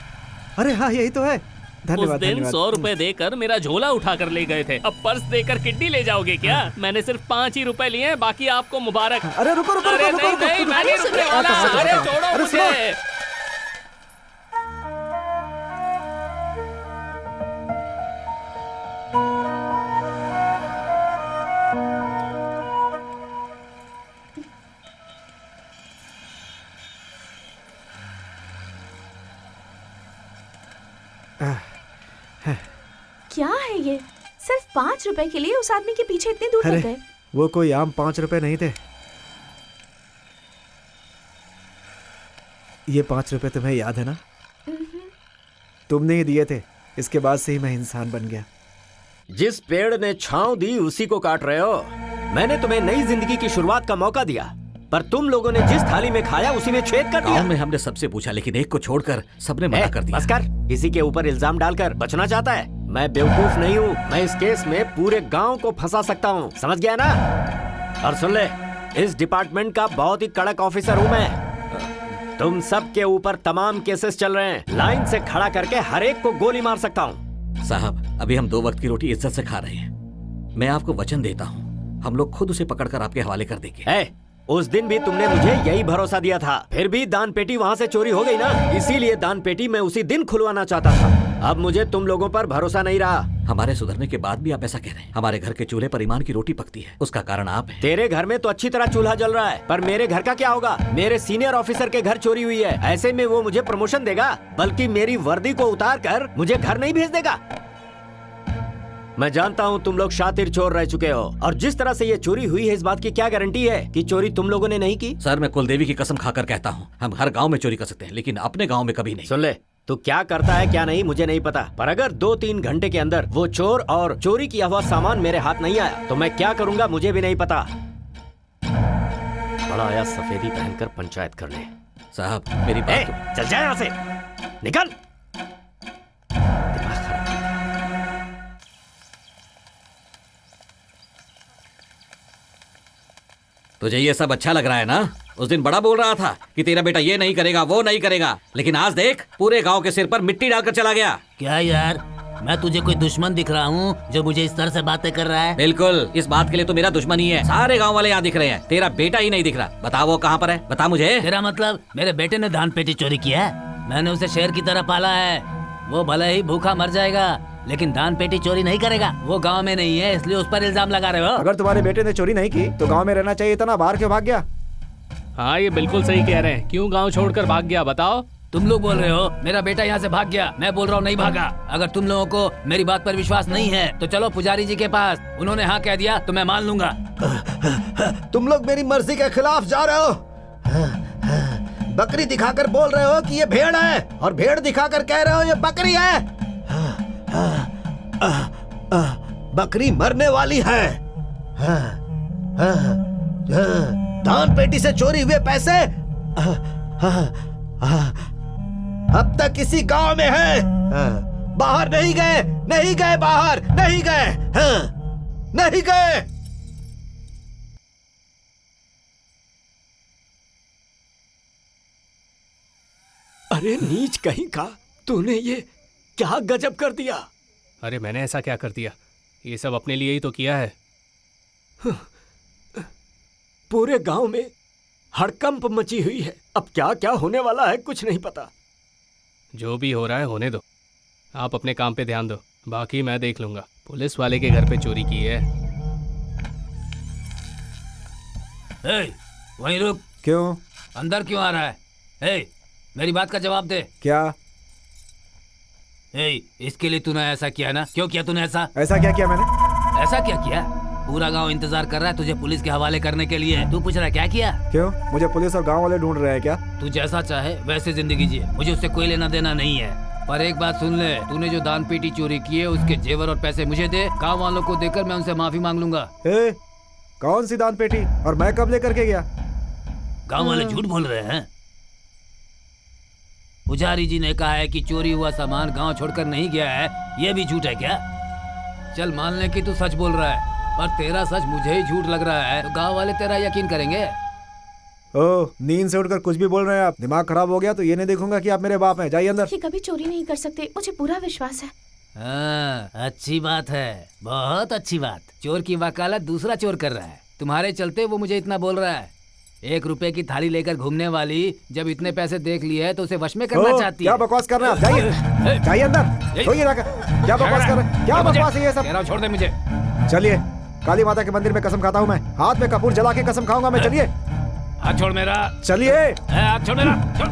अरे हाँ, यही तो है। उस धन्यवाद दिन धन्यवाद। 100 रुपए देकर मेरा झोला उठा कर ले गए थे, अब पर्स देकर किड्नी ले जाओगे क्या? मैंने सिर्फ 5 ही रुपए लिए हैं, बाकी आपको मुबारक। अरे रुको रुको अरे रुको नहीं रुको, नहीं, रुको, मैं नहीं रुको, रुकने रुको, वाला। रुको, अरे रुको, छोड़ो अरे सुनो। मुझे। क्या है ये? सिर्फ 5 रुपए के लिए उस आदमी के पीछे इतनी दूर अरे तक गए? वो कोई आम 5 रुपए नहीं थे। ये 5 रुपए तुम्हें याद है ना? तुमने ही दिए थे। इसके बाद से ही मैं इंसान बन गया। जिस पेड़ ने छांव दी उसी को काट रहे हो। मैंने तुम्हें नई जिंदगी की शुरुआत का मौका दिया, पर तुम लोगों ने जिस थाली में खाया उसी में छेद कर दिया। गांव में हमने सबसे पूछा, लेकिन एक को छोड़कर सबने मना कर दिया। बस कर, किसी के ऊपर इल्जाम डालकर बचना चाहता है। मैं बेवकूफ नहीं हूँ, मैं इस केस में पूरे गांव को फंसा सकता हूँ, समझ गया ना? और सुन ले, इस डिपार्टमेंट का बहुत ही कड़क ऑफिसर हूँ मैं। तुम सब के ऊपर तमाम केसेस चल रहे हैं, लाइन से खड़ा करके हर एक को गोली मार सकता हूँ। साहब, अभी हम 2 वक्त की रोटी इज्जत से खा रहे हैं। मैं आपको वचन देता हूँ, हम लोग खुद उसे पकड़कर आपके हवाले कर देंगे। उस दिन भी तुमने मुझे यही भरोसा दिया था, फिर भी दान पेटी वहाँ से चोरी हो गई ना, इसीलिए दान पेटी मैं उसी दिन खुलवाना चाहता था। अब मुझे तुम लोगों पर भरोसा नहीं रहा। हमारे सुधरने के बाद भी आप ऐसा कह रहे हैं? हमारे घर के चूल्हे पर ईमान की रोटी पकती है, उसका कारण आप हैं। तेरे घर में तो अच्छी तरह चूल्हा जल रहा है, पर मेरे घर का क्या होगा? मेरे सीनियर ऑफिसर के घर चोरी हुई है, ऐसे में वो मुझे प्रमोशन देगा, बल्कि मेरी वर्दी को उतार कर मुझे घर नहीं भेज देगा। मैं जानता हूँ तुम लोग शातिर चोर रह चुके हो, और जिस तरह से ये चोरी हुई है इस बात की क्या गारंटी है कि चोरी तुम लोगों ने नहीं की? सर, मैं कुलदेवी की कसम खाकर कहता हूँ, हम हर गांव में चोरी कर सकते हैं, लेकिन अपने गांव में कभी नहीं। सुन ले, तू क्या करता है क्या नहीं मुझे नहीं पता, पर अगर 2-3 घंटे के अंदर वो चोर और चोरी किया हुआ सामान मेरे हाथ नहीं आया तो मैं क्या करूंगा मुझे भी नहीं पता। बड़ा आया सफेदी पहनकर पंचायत करने। साहब, मेरी बात चल जाए यहाँ से, निकल। तुझे ये सब अच्छा लग रहा है ना? उस दिन बड़ा बोल रहा था कि तेरा बेटा ये नहीं करेगा, वो नहीं करेगा, लेकिन आज देख, पूरे गांव के सिर पर मिट्टी डालकर चला गया। क्या यार, मैं तुझे कोई दुश्मन दिख रहा हूँ जो मुझे इस तरह से बातें कर रहा है? बिल्कुल, इस बात के लिए तो मेरा दुश्मन ही है। सारे गांव वाले यहाँ दिख रहे हैं, तेरा बेटा ही नहीं दिख रहा। बता वो कहाँ पर है, बता मुझे। तेरा मतलब मेरे बेटे ने धान पेटी चोरी किया है? मैंने उसे शेर की तरह पाला है, वो भले ही भूखा मर जाएगा लेकिन दान पेटी चोरी नहीं करेगा। वो गांव में नहीं है, इसलिए उस पर इल्जाम लगा रहे हो। अगर तुम्हारे बेटे ने चोरी नहीं की तो गांव में रहना चाहिए था ना, बाहर क्यों भाग गया? हाँ, ये बिल्कुल सही कह रहे हैं। क्यों गांव छोड़कर भाग गया बताओ? तुम लोग बोल रहे हो मेरा बेटा यहाँ से भाग गया, मैं बोल रहा हूँ नहीं भागा। अगर तुम लोगों को मेरी बात पर विश्वास नहीं है तो चलो पुजारी जी के पास, उन्होंने हाँ कह दिया तो मैं मान लूंगा। तुम लोग मेरी मर्जी के खिलाफ जा रहे हो। बकरी दिखाकर बोल रहे हो कि ये भेड़ है, और भेड़ दिखाकर कह रहे हो ये बकरी है। बकरी मरने वाली है। दान पेटी से चोरी हुए पैसे अब तक इसी गांव में है। बाहर नहीं गए, नहीं गए, बाहर नहीं गए, नहीं गए। अरे नीच कहीं का, तूने ये क्या गजब कर दिया। अरे मैंने ऐसा क्या कर दिया? ये सब अपने लिए ही तो किया है। पूरे गांव में हड़कंप मची हुई है। अब क्या क्या होने वाला है कुछ नहीं पता। जो भी हो रहा है होने दो, आप अपने काम पे ध्यान दो, बाकी मैं देख लूंगा। पुलिस वाले के घर पे चोरी की है। वहीं रुक। क्यों? अंदर क्यों आ रहा है? मेरी बात का जवाब दे। क्या? इसके लिए तूने ऐसा किया ना? क्यों किया तूने ऐसा? ऐसा क्या किया मैंने? ऐसा क्या किया? पूरा गांव इंतजार कर रहा है तुझे पुलिस के हवाले करने के लिए। तू पूछ रहा है क्या किया? क्यों? मुझे पुलिस और गांव वाले ढूंढ रहे हैं क्या? तू जैसा चाहे वैसे जिंदगी जिए, मुझे उससे कोई लेना देना नहीं है। पर एक बात सुन ले, तूने जो दान पेटी चोरी की है उसके जेवर और पैसे मुझे दे। गाँव वालों को देकर मैं उनसे माफी मांग लूंगा। कौन सी दान पेटी? और मैं कब लेकर के गया? गाँव वाले झूठ बोल रहे हैं। पुजारी जी ने कहा है कि चोरी हुआ सामान गांव छोड़कर नहीं गया है। ये भी झूठ है क्या? चल मान ले कि तू सच बोल रहा है, पर तेरा सच मुझे ही झूठ लग रहा है, तो गांव वाले तेरा यकीन करेंगे? ओह, नींद से उठकर कुछ भी बोल रहे हैं आप। दिमाग खराब हो गया तो ये नहीं देखूंगा कि आप मेरे बाप हैं। जाइए अंदर। ये कभी चोरी नहीं कर सकते, मुझे पूरा विश्वास है। अच्छी बात है, बहुत अच्छी बात। चोर की वकालत दूसरा चोर कर रहा है। तुम्हारे चलते वो मुझे इतना बोल रहा है। 1 रुपए की थाली लेकर घूमने वाली जब इतने पैसे देख लिए है तो उसे वश में करना चाहती है। क्या बकवास कर रहे हैं आप? जाइए जाइए अंदर। सोइए रखा। क्या बकवास कर रहे हैं? क्या बकवास है ये सब? छोड़ दे मुझे। चलिए, काली माता के मंदिर में कसम खाता हूँ मैं। हाथ में कपूर जला के कसम खाऊंगा मैं। चलिए। हाथ छोड़ मेरा। चलिए। हाथ छोड़ मेरा। छोड़।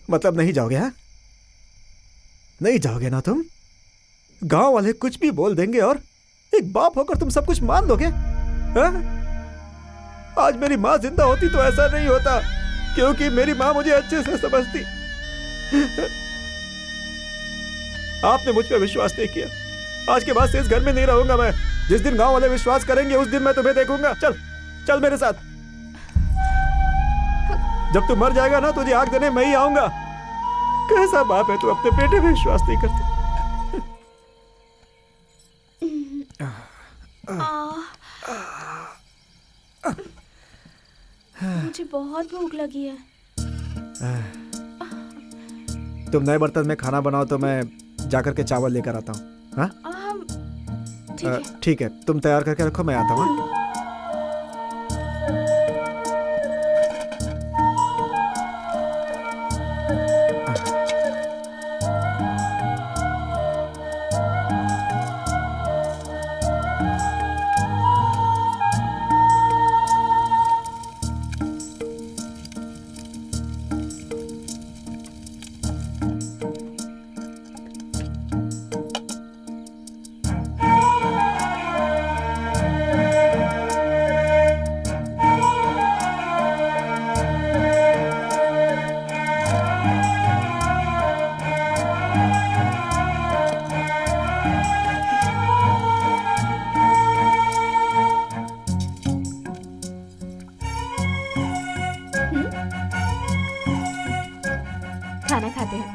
मतलब नहीं जाओगे? हाँ, नहीं जाओगे ना तुम? गांव वाले कुछ भी बोल देंगे और एक बाप होकर तुम सब कुछ मान लोगे? हाँ? आज मेरी माँ जिंदा होती तो ऐसा नहीं होता, क्योंकि मेरी माँ मुझे अच्छे से समझती। आपने मुझ पर विश्वास नहीं किया। आज के बाद से इस घर में नहीं रहूंगा मैं। जिस दिन गांव वाले विश्वास करेंगे उस दिन मैं तुम्हें देखूंगा। चल चल मेरे साथ। जब तू मर जाएगा ना, तुझे आग देने मैं ही आऊंगा। कैसा बाप है तू, अपने बेटे पे विश्वास नहीं करती। मुझे बहुत भूख लगी है। तुम नए बर्तन में खाना बनाओ तो मैं जाकर के चावल लेकर आता हूँ। हाँ ठीक है, तुम तैयार करके रखो, मैं आता हूँ। खाना खाते हैं।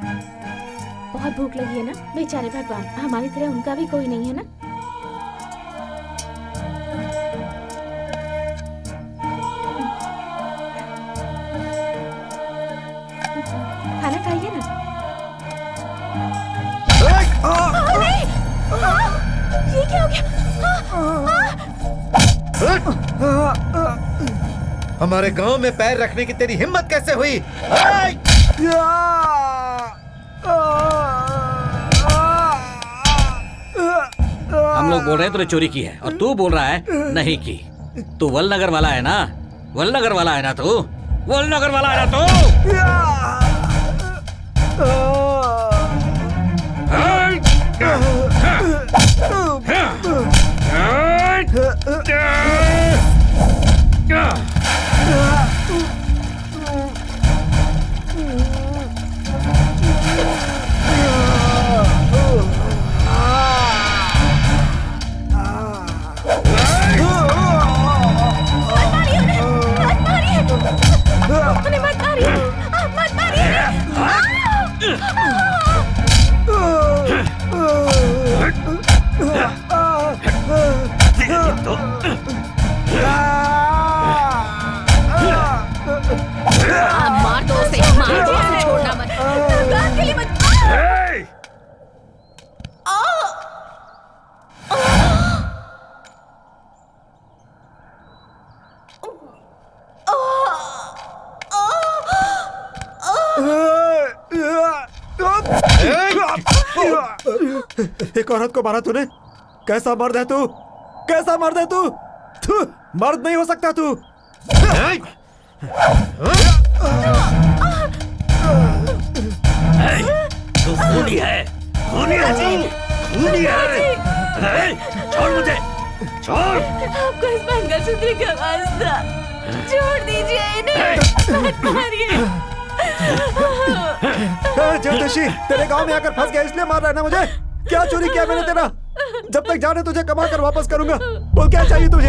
बहुत भूख लगी है ना? बेचारे भगवान, हमारी तरह उनका भी कोई नहीं है ना। खाना खाइए ना। ये क्या हो गया? हमारे गांव में पैर रखने की तेरी हिम्मत कैसे हुई? हम लोग बोल रहे हैं तूने चोरी की है और तू बोल रहा है नहीं की। तू वलनगर वाला है ना? वलनगर वाला है ना तू? वलनगर वाला है ना मत मारिए। एक औरत को मारा तूने? कैसा मर्द है तू? कैसा मर्द है तू? थू, मर्द नहीं हो सकता तू। तू खूनी है, खूनी है तू, खूनी है। छोड़ मुझे, छोड़। आपको इस मंगलसूत्र का वास्ता, छोड़ दीजिए इन्हें, मत मारिए। ज्योतिषी, तेरे गांव में आकर फंस गया इसलिए मार रहा है ना मुझे? क्या चोरी किया मैंने तेरा? जब तक जाने तुझे कमा कर वापस करूंगा। बोल क्या चाहिए तुझे?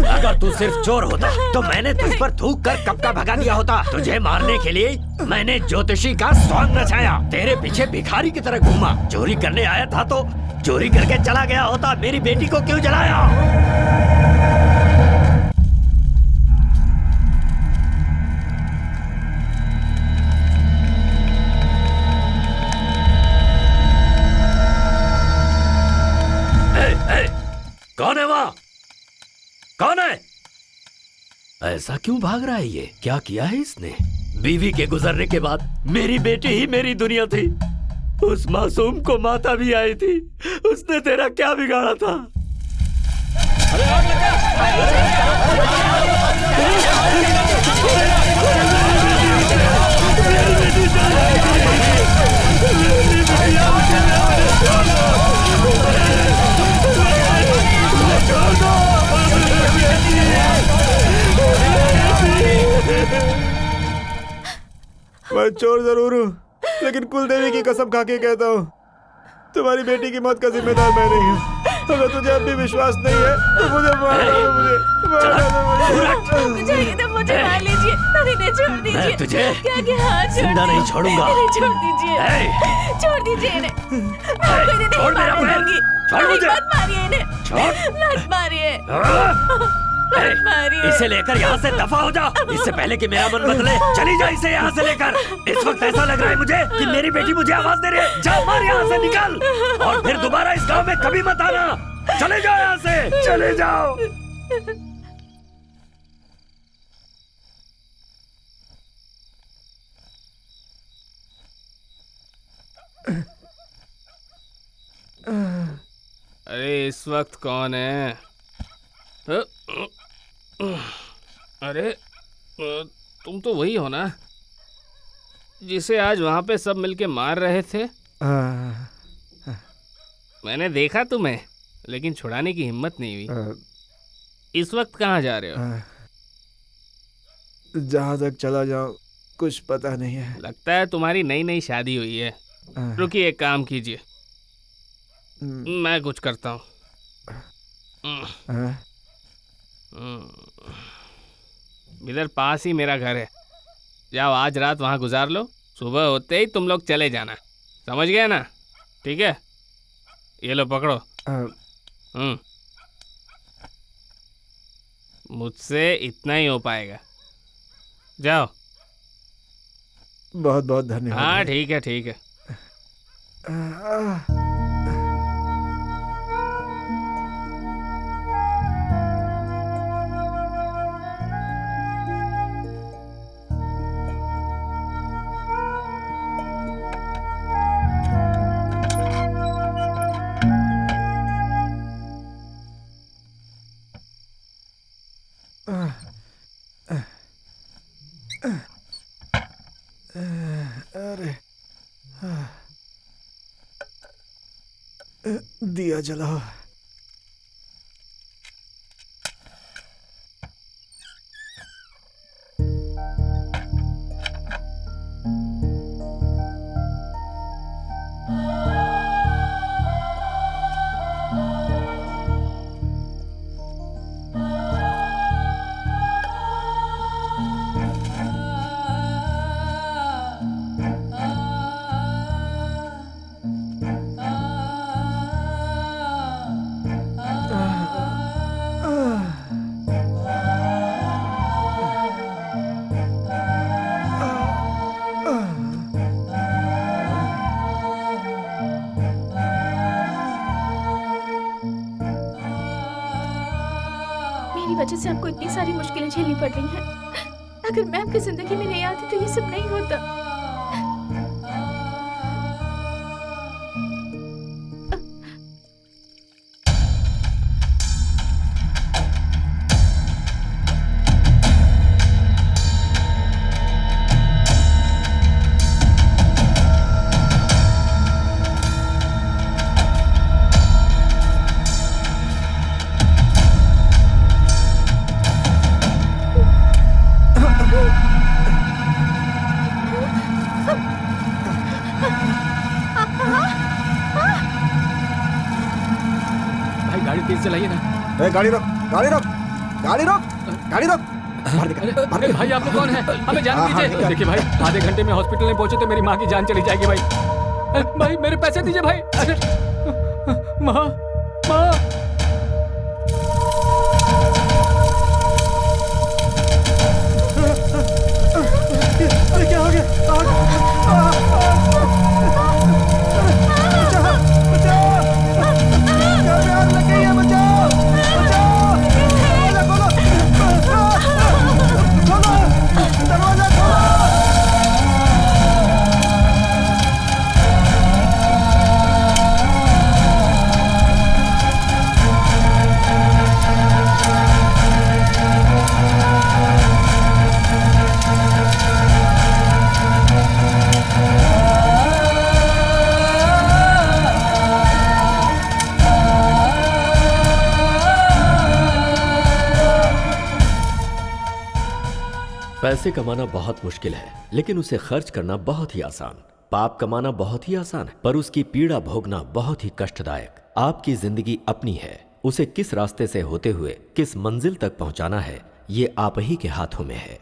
अगर तू सिर्फ चोर होता तो मैंने तुझ पर थूक कर कब का भगा दिया होता। तुझे मारने के लिए मैंने ज्योतिषी का सॉन्ग रचाया, तेरे पीछे भिखारी की तरह घूमा। चोरी करने आया था तो चोरी करके चला गया होता। मेरी बेटी को क्यों जलाया? कौन है वहाँ? कौन है? ऐसा क्यों भाग रहा है ये? क्या किया है इसने? बीवी के गुजरने के बाद मेरी बेटी ही मेरी दुनिया थी। उस मासूम को माता भी आई थी। उसने तेरा क्या बिगाड़ा था? मैं चोर जरूर हूँ, लेकिन कुलदेवी की कसम खा के कहता हूँ, तुम्हारी बेटी की मौत का जिम्मेदार मैं नहीं हूँ। अगर तुझे अब भी विश्वास नहीं है तो मुझे मार दो, मुझे मार लीजिए, इन्हें छोड़ दीजिए। मैं तुझे क्या जिंदा नहीं छोड़ूंगा। इन्हें छोड़ दीजिए, छोड़ दीजिए इन्हें। मैं आपको इन्हें नहीं मारने दूंगी। मत मारिए इन्हें, मत मारिए, मत मारिए। इसे लेकर यहाँ से दफा हो जा, इससे पहले कि मेरा मन बदले। चली जा इसे यहाँ से लेकर। इस वक्त ऐसा लग रहा है मुझे कि मेरी बेटी मुझे आवाज दे रही है। जा, मार यहाँ से, निकल, और फिर दोबारा इस गांव में कभी मत आना। चले जाओ यहाँ से, चले जाओ। अरे इस वक्त कौन है? अरे तुम तो वही हो ना जिसे आज वहां पे सब मिलके मार रहे थे? मैंने देखा तुम्हें, लेकिन छुड़ाने की हिम्मत नहीं हुई। इस वक्त कहाँ जा रहे हो? जहाँ तक चला जाऊं कुछ पता नहीं है। लगता है तुम्हारी नई नई शादी हुई है। रुकिए, एक काम कीजिए, मैं कुछ करता हूँ। इधर पास ही मेरा घर है, जाओ आज रात वहाँ गुजार लो। सुबह होते ही तुम लोग चले जाना, समझ गए ना? ठीक है, ये लो पकड़ो। मुझसे इतना ही हो पाएगा, जाओ। बहुत बहुत धन्यवाद। हाँ ठीक है, ठीक है। अरे दिया जलाओ। मेरी वजह से आपको इतनी सारी मुश्किलें झेलनी पड़ रही हैं। अगर मैं आपकी जिंदगी में नहीं आती तो ये सब नहीं होता। भाई गाड़ी तेज चलाइए ना। ए, गाड़ी रोक, गाड़ी रोक, गाड़ी रोक, गाड़ी रोक। बाहर निकल, बाहर अरे निकल। भाई आप लोग कौन है? हमें जाने हाँ, दीजिए। निकल। देखिए भाई, आधे घंटे में हॉस्पिटल में पहुंचे तो मेरी माँ की जान चली जाएगी भाई। भाई मेरे पैसे दीजिए भाई। अरे माँ, माँ। अरे क्या हो गया? बचाओ, बचाओ, घर में आग लग गई है, बचाओ, बचाओ, दरवाजा खोलो, खोलो, दरवाजा खोलो। पैसे कमाना बहुत मुश्किल है, लेकिन उसे खर्च करना बहुत ही आसान। पाप कमाना बहुत ही आसान है, पर उसकी पीड़ा भोगना बहुत ही कष्टदायक। आपकी जिंदगी अपनी है, उसे किस रास्ते से होते हुए किस मंजिल तक पहुंचाना है, ये आप ही के हाथों में है।